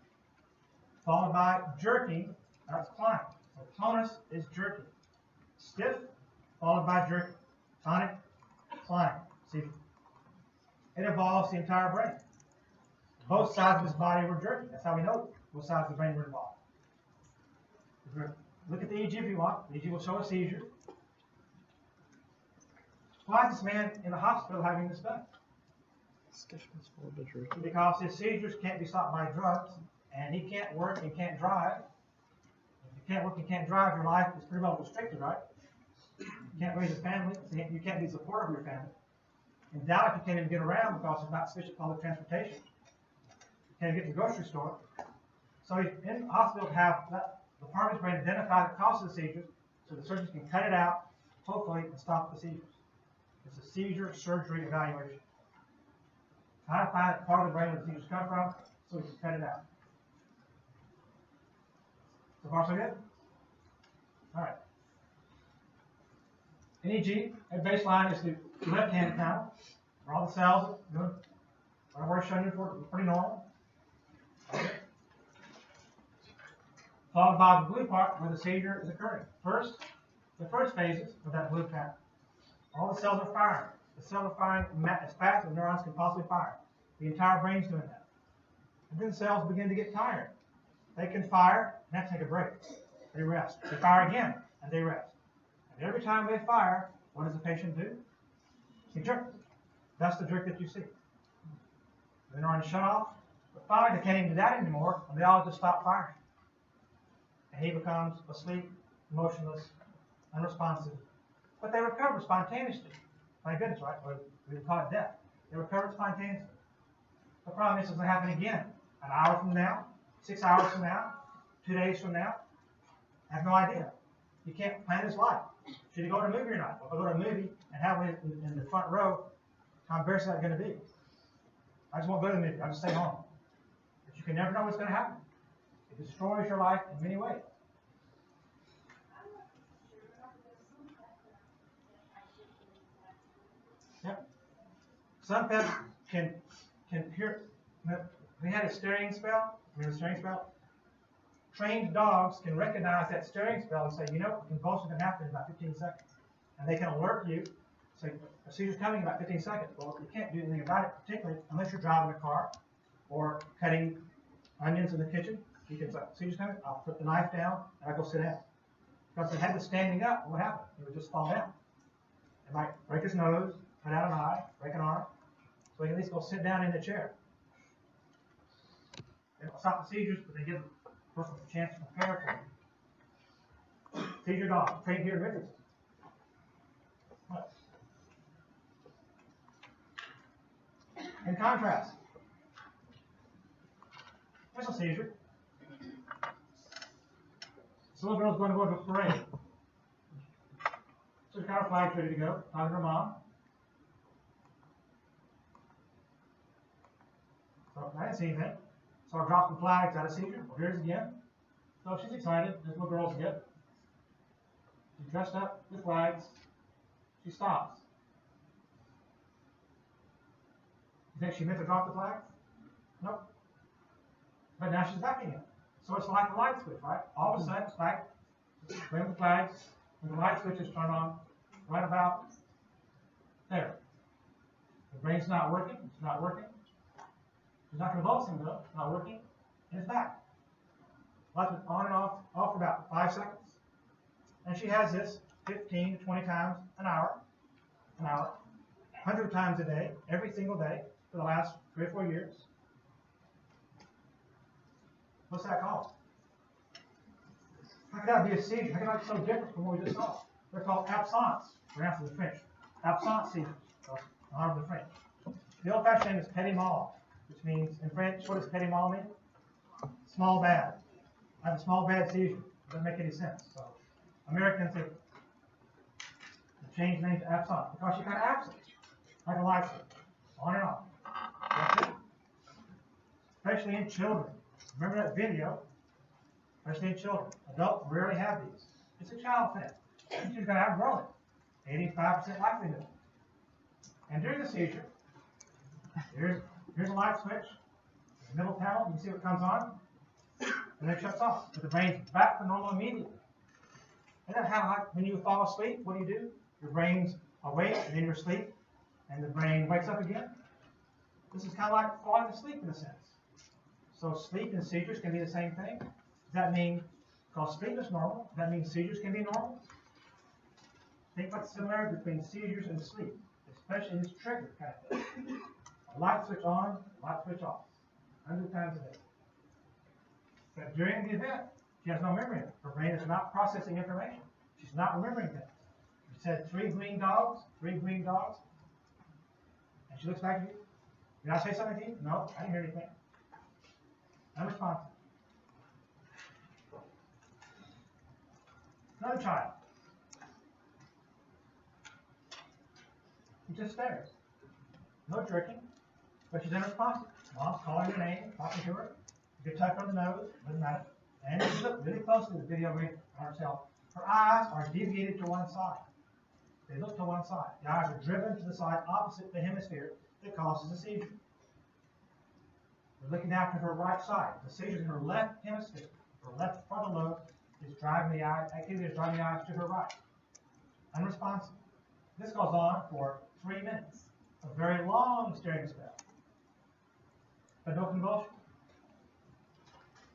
followed by jerking, that's clonic. So tonus is jerking. Stiff, followed by jerking. Tonic, clonic seizure. It involves the entire brain. Both sides of his body were jerking. That's how we know both sides of the brain were involved. Look at the EEG if you want. The EEG will show a seizure. Why is this man in the hospital having this done? Because his seizures can't be stopped by drugs, and he can't work and can't drive. If you can't work and can't drive, your life is pretty well restricted, right? You can't raise a family, so you can't be supportive of your family. In doubt, you can't even get around because there's not sufficient public transportation. You can't get to the grocery store. So he's in the hospital to have the part of his brain identify the cause of the seizures so the surgeons can cut it out, hopefully, and stop the seizures. It's a seizure surgery evaluation. Try to find the part of the brain where the seizures come from so we can cut it out. So far, so good? All right. An EEG at baseline is the left-hand panel, where all the cells are doing whatever we're showing you for, pretty normal. Okay. Followed by the blue part where the seizure is occurring. First, the first phases of that blue panel. All the cells are firing. The cells are firing as fast as neurons can possibly fire. The entire brain's doing that. And then the cells begin to get tired. They can fire and have to take a break. They rest. They fire again and they rest. And every time they fire, what does the patient do? He jerks. That's the jerk that you see. The neurons shut off, but finally they can't even do that anymore, and they all just stop firing. And he becomes asleep, motionless, unresponsive. But they recover spontaneously. Thank goodness, right? Or we would call it death. They recover spontaneously. The problem is it's going to happen again. An hour from now, 6 hours from now, 2 days from now. I have no idea. You can't plan his life. Should he go to a movie or not? Well, if I go to a movie and have it in the front row, how embarrassing is that going to be? I just won't go to the movie. I'll just stay home. But you can never know what's going to happen. It destroys your life in many ways. Yep. Some pets can hear. We had a stirring spell. Remember the stirring spell? Trained dogs can recognize that stirring spell and say, you know, a convulsion can happen in about 15 seconds. And they can alert you, say, a seizure's coming in about 15 seconds. Well, you can't do anything about it, particularly unless you're driving a car or cutting onions in the kitchen. You can say, seizure's coming, I'll put the knife down and I go sit down. Because if it had standing up, what happened? It would just fall down. It might break his nose, cut out an eye, break an arm. So he can at least go sit down in the chair. They don't stop the seizures, but they give the person a chance to prepare for them. Seizure dog, trained here in Richardson. In contrast, There's a seizure. This little girl's going to go to a parade. So she's got her flags ready to go. Talking to her mom. So I didn't see anything. So I dropped the flags out of seizure. Well, here's again. So she's excited. This little girl's good. She's dressed up with flags. She stops. You think she meant to drop the flags? Nope. But now she's back again. So it's like a light switch, right? All of a sudden, it's back. Bring the flags, and the light switch is turned on right about there. The brain's not working. It's not working. It's not convulsing though. It's not working. And it's back. Light switch on and off for about 5 seconds. And she has this 15 to 20 times an hour, 100 times a day, every single day for the last 3 or 4 years. What's that called? How could that be a seizure? How could that be so different from what we just saw? They're called absence. We're going to answer the French. Absence seizures. So, honor of the French. The old-fashioned name is petit mal, which means, in French, what does petit mal mean? Small bad. I have a small bad seizure. Doesn't make any sense. So, Americans have changed the name to absence because she got absent, like a light switch, on and off. That's it. Especially in children. Remember that video? Especially in children. Adults rarely have these. It's a child thing. She's going to outgrow it. 85% likelihood. And during the seizure, here's a light switch. The middle panel, you can see what comes on, and then it shuts off. But the brain's back to normal immediately. And then how, when you fall asleep, what do? Your brain's awake, and then you're asleep, and the brain wakes up again. This is kind of like falling asleep in a sense. So sleep and seizures can be the same thing. Does that mean, because sleep is normal, does that mean seizures can be normal? Think about the similarity between seizures and sleep, especially this trigger kind of thing. A light switch on, light switch off, 100 times a day. But during the event, she has no memory of it. Her brain is not processing information. She's not remembering things. You said 3 green dogs, and she looks back at you. Did I say something to you? No, I didn't hear anything. Unresponsive. Another child. He just stares. No jerking, but she's unresponsive. Mom's calling her name, talking to her. You get touch on the nose, doesn't matter. And if you look really closely at the video on herself, her eyes are deviated to one side. They look to one side. The eyes are driven to the side opposite the hemisphere that causes a seizure. They're looking down to her right side. The seizure is in her left hemisphere. Her left frontal lobe is driving the eye, activity is driving the eyes to her right. Unresponsive. This goes on for 3 minutes. A very long staring spell. But no convulsion.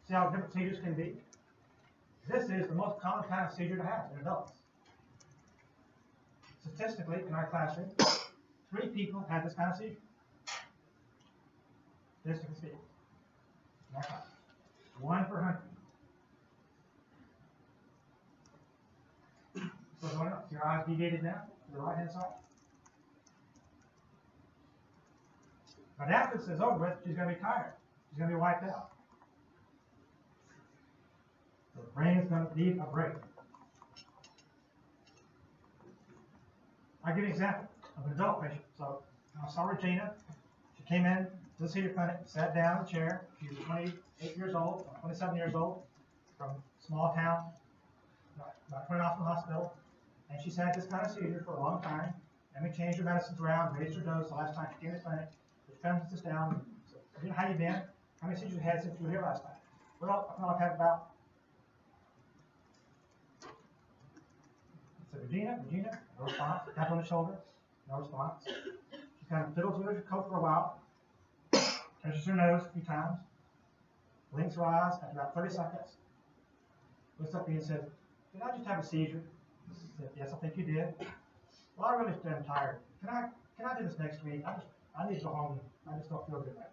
See how different seizures can be? This is the most common kind of seizure to have in adults. Statistically, in our classroom, 3 people had this kind of seizure. Statistically speaking. In our class. 1 per 100. So going up. Your eyes deviated now to the right hand side. But after this is over with, she's going to be tired. She's going to be wiped out. The brain is going to need a break. I'll give you an example of an adult patient. So I saw Regina. She came in to the seizure clinic, sat down in the chair. She was 28 years old, 27 years old, from a small town, about 20 miles from the hospital. And she's had this kind of seizure for a long time. And we changed her medicines around, raised her dose the last time she came to the clinic. We trimmed this down. So, how you been? How many seizures you had since you were here last time? Well, I feel like I've had about. So Regina, no response. Tap on the shoulder, no response. She kind of fiddles with her coat for a while. Touches her nose a few times. Blinks her eyes after about 30 seconds. Looks up at me and says, "Did I just have a seizure?" I said, "Yes, I think you did." "Well, I really am tired. Can I do this next week? I need to go home. I just don't feel good right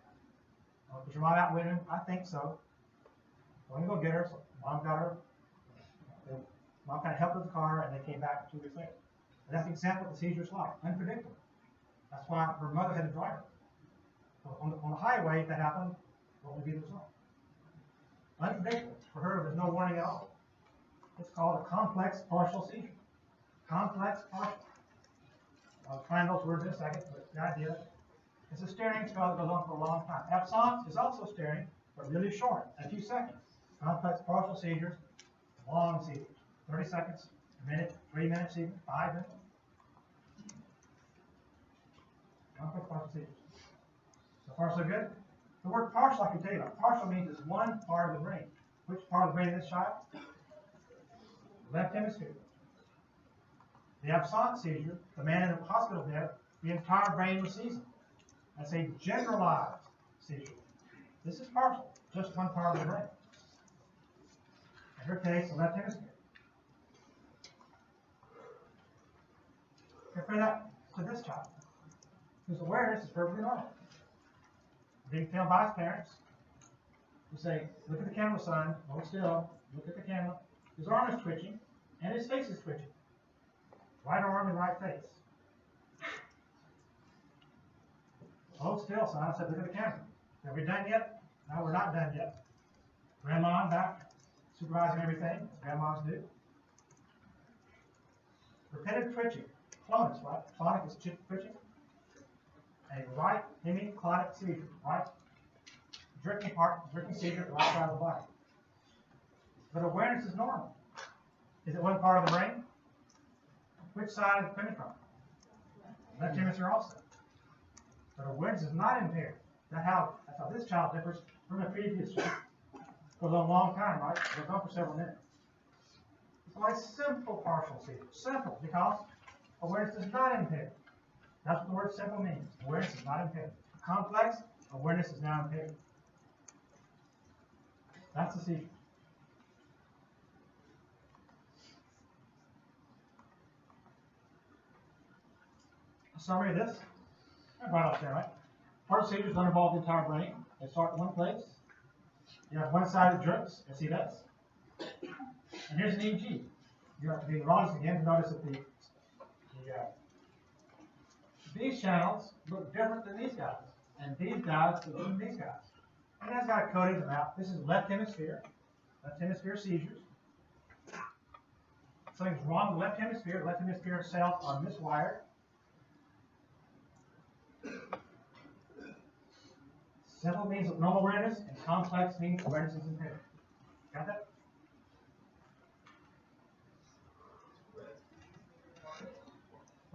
now." "Is your mom out with him?" "I think so." "Let me go get her." So mom got her. Mom kind of helped with the car, and they came back 2 weeks later. And that's an example of the seizure's like, unpredictable. That's why her mother had to drive her. So on the highway, if that happened, what would be the result? Unpredictable. For her, there's no warning at all. It's called a complex partial seizure. Complex partial. I'll find those words in a second, but the idea is a staring spell that goes on for a long time. Absence is also staring, but really short, a few seconds. Complex partial seizures, long seizures, 30 seconds, a minute, 3 minutes even, 5 minutes. Complex partial seizures. So far, so good? The word partial, I can tell you about. Partial means it's one part of the brain. Which part of the brain in this child? Left hemisphere. The absence seizure, the man in the hospital bed, the entire brain was seizing. That's a generalized seizure. This is partial, just one part of the brain. In her case, the left hemisphere. Compare that to this child, whose awareness is perfectly normal. Being filmed by his parents, who say, look at the camera, son, hold still, look at the camera. His arm is twitching, and his face is twitching. Right arm and right face. Hold still, son. I said, look at the camera. Have we done yet? No, we're not done yet. Grandma back, supervising everything, as grandmas do. Repetitive twitching. Clonus, right? Clonic is twitching. A right hemiclonic seizure, right? Jerking seizure, right side of the body. But awareness is normal. Is it one part of the brain? Which side is it coming from? Left hemisphere also. But awareness is not impaired. That's how this child differs from the previous child. Goes on a long time, right? Goes on for several minutes. It's like simple partial seizure. Simple, because awareness is not impaired. That's what the word simple means. Awareness is not impaired. Complex, awareness is now impaired. That's the seizure. A summary of this. Right up there, right? Partial seizures don't involve the entire brain. They start in one place. You have one side that jerks. You see this? And here's an EEG. You have to be a neurologist again to notice that these channels look different than these guys. And these guys look different than these guys. And that's got coding them out. This is left hemisphere seizures. Something's wrong with left hemisphere. Left hemisphere cells are miswired. Simple means normal awareness, and complex means awareness is impaired. Got that?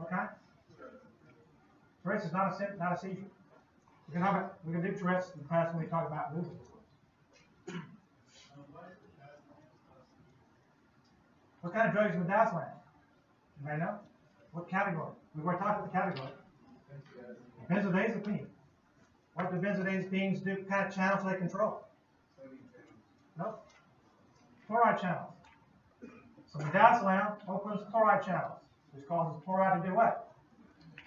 Okay. Tourette's is not a seizure. We can do Tourette's in class when we talk about movement. What kind of drugs would midazolam? Anybody know? What category? We were talking about the category. Benzodiazepine. What do benzodiazepines do? What kind of channels do they control? Nope. Chloride channels. So midazolam opens chloride channels, which causes chloride to do what?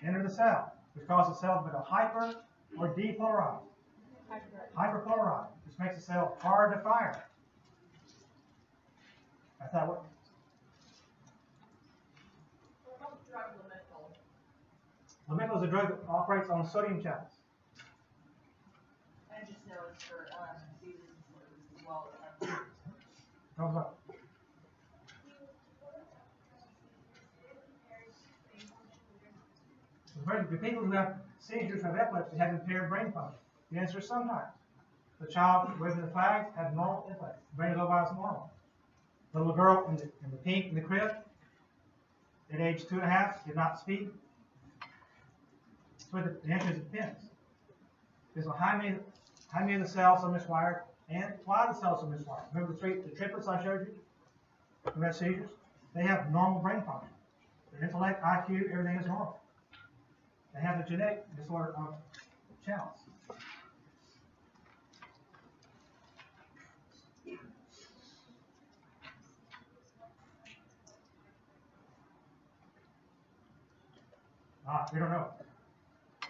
Enter the cell, which causes the cell to become hyper or defluoride. Hyperchloride, which makes the cell hard to fire. That's how it works. Lamictal is a drug that operates on sodium channels. I just know it's for seizures as well. Comes up. The people who have seizures have epilepsy have impaired brain function. The answer is sometimes. The child waving the flags had normal epilepsy. Brain is otherwise normal. The little girl in the pink in the crib, at age 2.5, did not speak. So the answer is it depends. Because how many of the cells are miswired and why the cells are miswired. Remember the triplets I showed you who had seizures? They have normal brain function. Their intellect, IQ, everything is normal. They have the genetic disorder of channels. We don't know.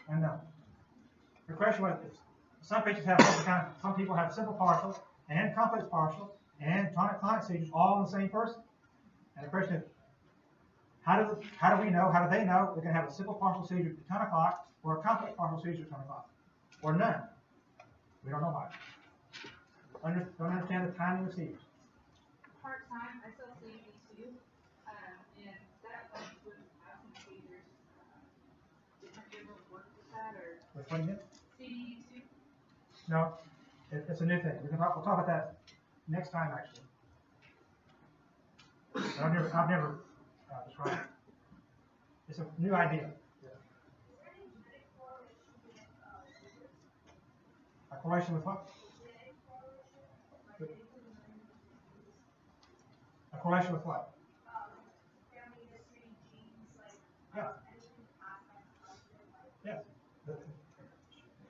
Unknown. The question was, some patients have some people have simple partial and complex partial and tonic-clonic seizures all in the same person. And the question is, how do we know, how do they know we can have a simple partial seizure at 10 o'clock or a complex partial seizure at 10 o'clock? Or none? We don't know why. don't understand the timing of seizures. Part-time, I still CBD2, and that one would have some seizures. Have you ever worked with that, or Which one again? CBD2? No, it's a new thing. We'll talk about that next time, actually. I've never described it. It's a new idea. A correlation with what? A correlation with what? Yeah. Yes.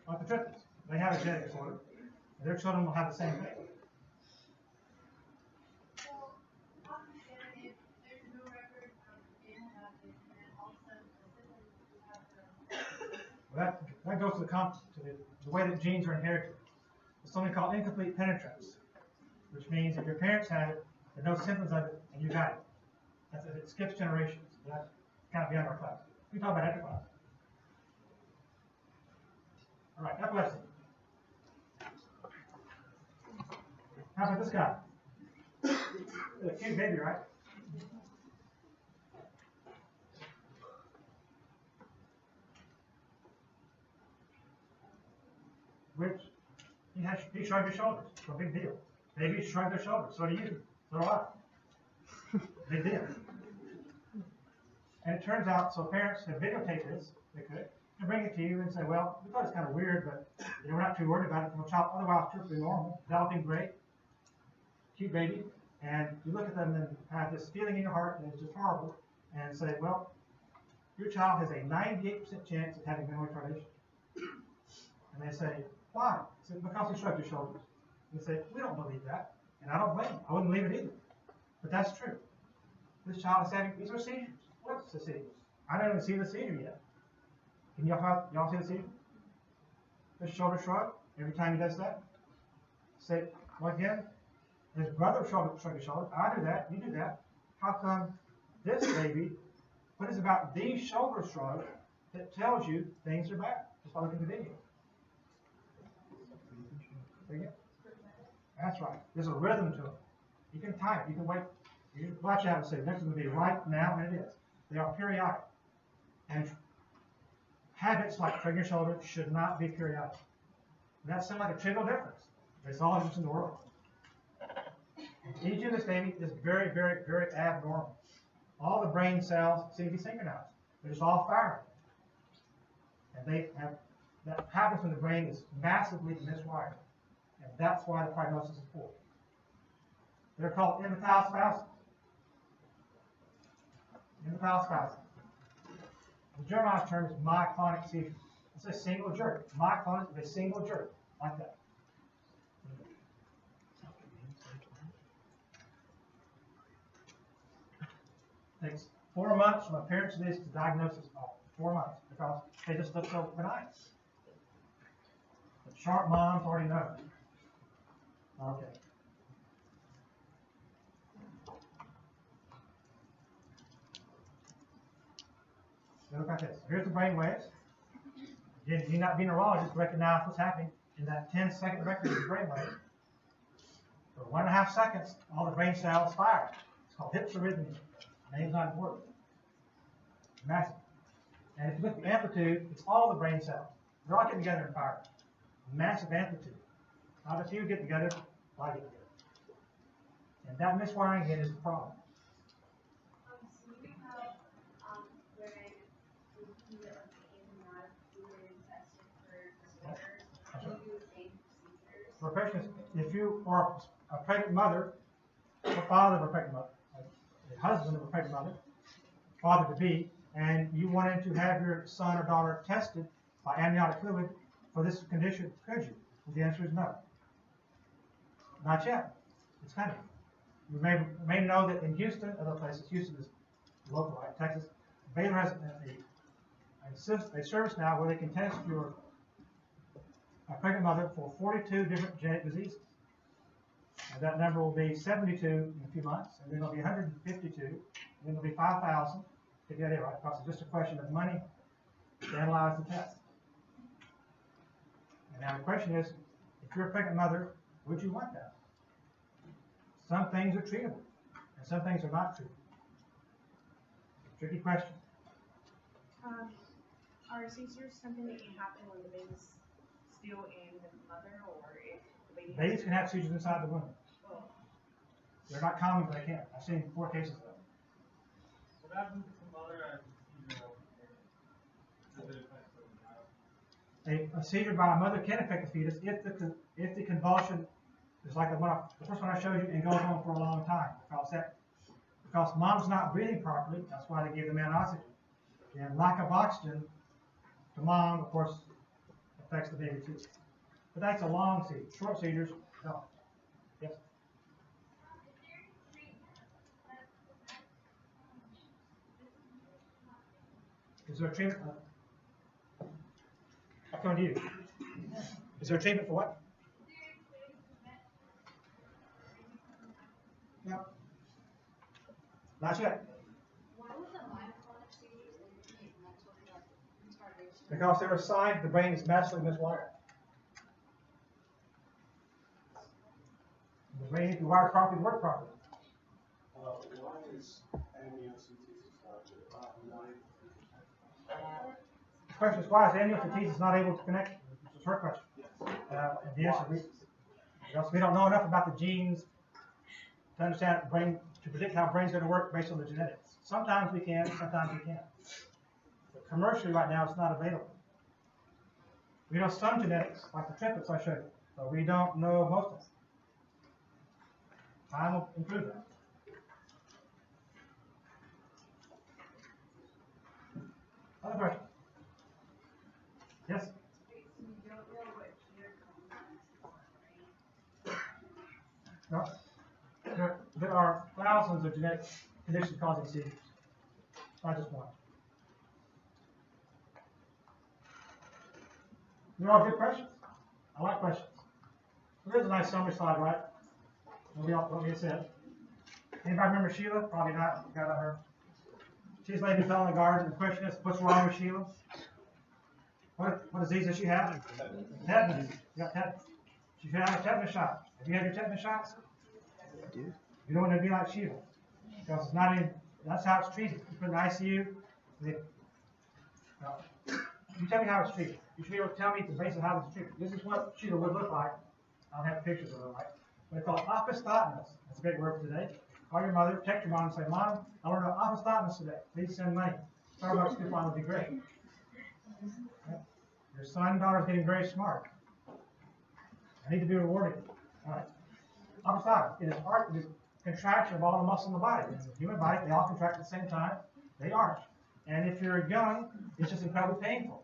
Like the triplets. They have a genetic disorder. Their children will have the same thing. Well, that goes to the way that genes are inherited. It's something called incomplete penetrance, which means if your parents had it, there are no symptoms of it, and you got it. It skips generations. That's kind of beyond our class. We talk about epilepsy. All right, epilepsy. How about this guy? A cute baby, right? Which he shrugged his shoulders. It's no big deal. Babies shrug their shoulders. So do you. So do I. Big deal. And it turns out, so parents have videotaped this, they could, and bring it to you and say, well, we thought it's kind of weird, but we're not too worried about it from a child, otherwise perfectly normal, developing great, cute baby, and you look at them and have this feeling in your heart that is just horrible, and say, well, your child has a 98% chance of having memory retardation. And they say, why? I said, because he shrugged his shoulders. And they say, we don't believe that, and I don't blame him. I wouldn't believe it either. But that's true. This child is having, these are seizures. What's the seizures? I don't even see the seizure yet. Can y'all see the seizure? This shoulder shrug, every time he does that. Say, well, again, his brother shrugged his shoulders. I do that, you do that. How come this baby, what is about these shoulder shrugs that tells you things are bad? Just by looking at the video. There you go. That's right. There's a rhythm to it. You can time it. You can wait. You can watch out and say, next is going to be right now, and it is. They are periodic. And habits like shrugging your shoulder should not be periodic. And that sounds like a trivial difference. It's all just in the world. And each of this baby is very, very, very abnormal. All the brain cells seem to be synchronized. They're just all firing. And they have, that happens when the brain is massively miswired. And that's why the prognosis is poor. They're called infantile spasms. Infantile spasms. The Germanized term is myoclonic seizure. It's a single jerk. Myoclonic is a single jerk, like that. It takes 4 months from appearance of this to diagnosis. 4 months, because they just look so benign. But sharp moms already know. Okay. So look at this. Here's the brain waves. Again, you need not be a neurologist to recognize what's happening in that 10-second record of the brain wave. For 1.5 seconds, all the brain cells fire. It's called hypsarrhythmia. Name's not important. Massive. And if you look at the amplitude, it's all the brain cells. They're all getting together and firing. Massive amplitude. Not a few get together, a lot get together. And that miswiring again is the problem. So you have women who do it like amniotic fluid tested for disorders. Do you do the same procedures? For patients, if you are a pregnant mother, or father of a pregnant mother, the husband of a pregnant mother, father to be, and you wanted to have your son or daughter tested by amniotic fluid for this condition, could you? And the answer is no. Not yet. It's coming. You may know that in Houston, other places, Houston is local, right? Texas, Baylor has a service now where they can test a pregnant mother for 42 different genetic diseases. And that number will be 72 in a few months, and then it'll be 152, and then it'll be 5,000. Get the idea, right? Because it's just a question of money to analyze the test. And now the question is, if you're a pregnant mother Would you want that? Some things are treatable, and some things are not treatable. Tricky question. Are seizures something that can happen when the baby's still in the mother, or if the baby Babies can have seizures inside the womb. Oh. They're not common, but they can. I've seen 4 cases of them. What happens if the mother has a seizure? A seizure by a mother can affect the fetus if the convulsion is like the first one I showed you and goes on for a long time. Because mom's not breathing properly, that's why they give the man oxygen. And lack of oxygen to mom, of course, affects the baby too. But that's a long seizure. Short seizures, no. Yes? Is there a treatment? I'll come to you. Is there a treatment for what? No. Not yet. Because there are signs the brain is massively miswired. The brain, if you wire it properly, work properly. Why is amniocentesis not The question is, why is amniocentesis not able to connect? It's a short question. And the answer is because we don't know enough about the genes to understand the brain, to predict how the brain's going to work based on the genetics. Sometimes we can, sometimes we can't. But commercially right now, it's not available. We know some genetics, like the triplets I showed you, but we don't know most of them. Time will improve that. Other questions? Yes? No. There are thousands of genetic conditions causing seizures. Not just one. They're all good questions. I like questions. So there's a nice summary slide, right? What we said. Anybody remember Sheila? Probably not. Got her. She's lady fell in the garden. The question is, what's wrong with Sheila? What disease does she have? Tetanus. You got tetanus. She should have a tetanus shot. Have you had your tetanus shots? I do. You don't want to be like Sheila. Because it's not in, that's how it's treated. You put in the ICU. You tell me how it's treated. You should be able to tell me the basis of how it's treated. This is what Sheila would look like. I don't have pictures of her, right? But it's called opisthotomus. That's a big word for today. Call your mother, text your mom and say, Mom, I learned about opisthotomus today. Please send money. Starbucks coupon would be great. Okay. Your son, daughter is getting very smart. I need to be rewarded. All right. Opisthotomus. It is contraction of all the muscle in the body. In the human body, they all contract at the same time. They arch. And if you're young, it's just incredibly painful.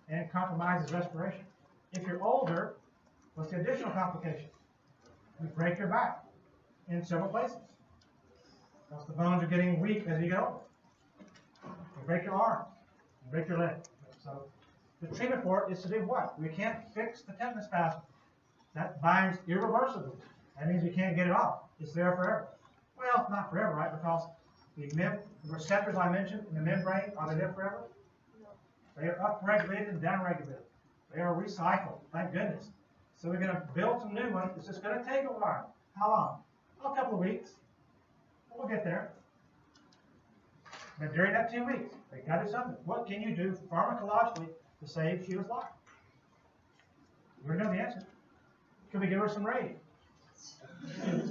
And it compromises respiration. If you're older, what's the additional complication? You break your back in several places. Because the bones are getting weak as you get older. You break your arm. You break your leg. So the treatment for it is to do what? We can't fix the tetanus spasm. That binds irreversibly. That means we can't get it off. It's there forever. Well, not forever, right? Because the receptors I mentioned in the membrane, are they there forever? They are upregulated and downregulated. They are recycled, thank goodness. So we're going to build some new ones. It's just going to take a while. How long? A couple of weeks. We'll get there. But during that 2 weeks, they got to do something. What can you do pharmacologically to save Sheila's life? We're going to know the answer. Could we give her some radium?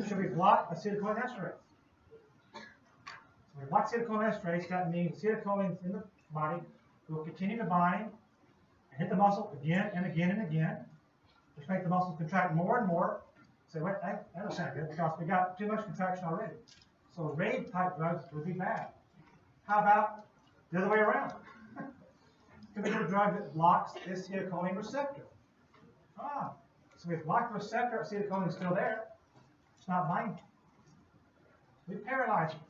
Should we block acetylcholinesterase? When we block acetylcholinesterase, that means acetylcholine in the body will continue to bind and hit the muscle again and again and again, which makes the muscles contract more and more. Say, wait, that doesn't sound good because we got too much contraction already. So raid type drugs would be bad. How about the other way around? Could we get a drug that blocks the acetylcholine receptor? So we block the receptor, acetylcholine is still there. It's not binding. We paralyze you.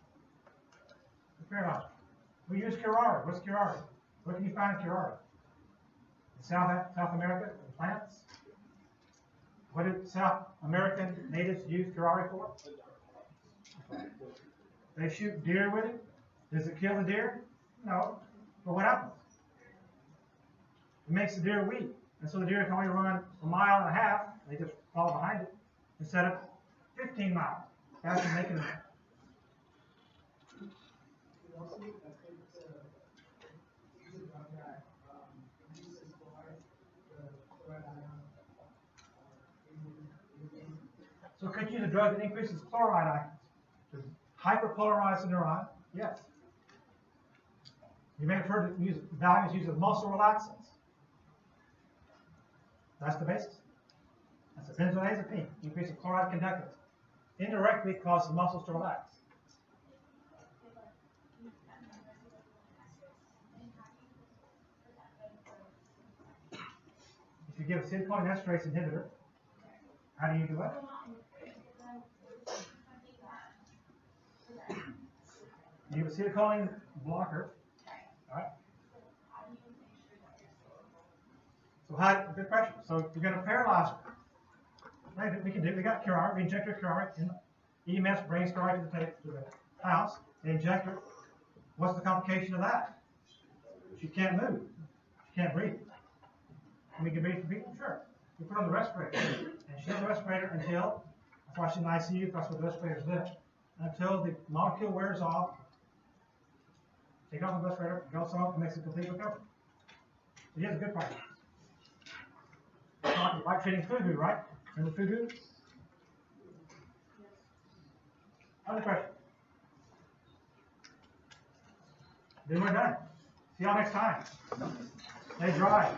We use curare. What's curare? What can you find in curare? In South America, in plants? What do South American natives use curare for? They shoot deer with it. Does it kill the deer? No. But what happens? It makes the deer weak. And so the deer can only run 1.5 miles They just fall behind it instead of 15 miles. That's making it. We also need that thing to use it on that, reduces chloride, the chloride ion. So could you use a drug that increases chloride ions to hyperpolarize the neuron? Yes. You may have heard it use values used as muscle relaxants. That's the basis. That's a benzodiazepine, increasing chloride conductance. Indirectly causes the muscles to relax. If you give a acetylcholinesterase inhibitor, how do you do it? You give a acetylcholine blocker. All right. So good question. So you're going to paralyze her. Right, we got curare, we inject her curare, and EMS brings curare to the house, they inject her. What's the complication of that? She can't move. She can't breathe. And we can breathe for people? Sure. We put her on the respirator. And she's on the respirator until, that's why she's in ICU, that's what the respirator's there. Until the molecule wears off, take off the respirator, goes off, and makes a complete recovery. So he has a good practice. Talking about treating fugu, right? Remember fugu? Other question? Then we're done. See y'all next time. Stay dry.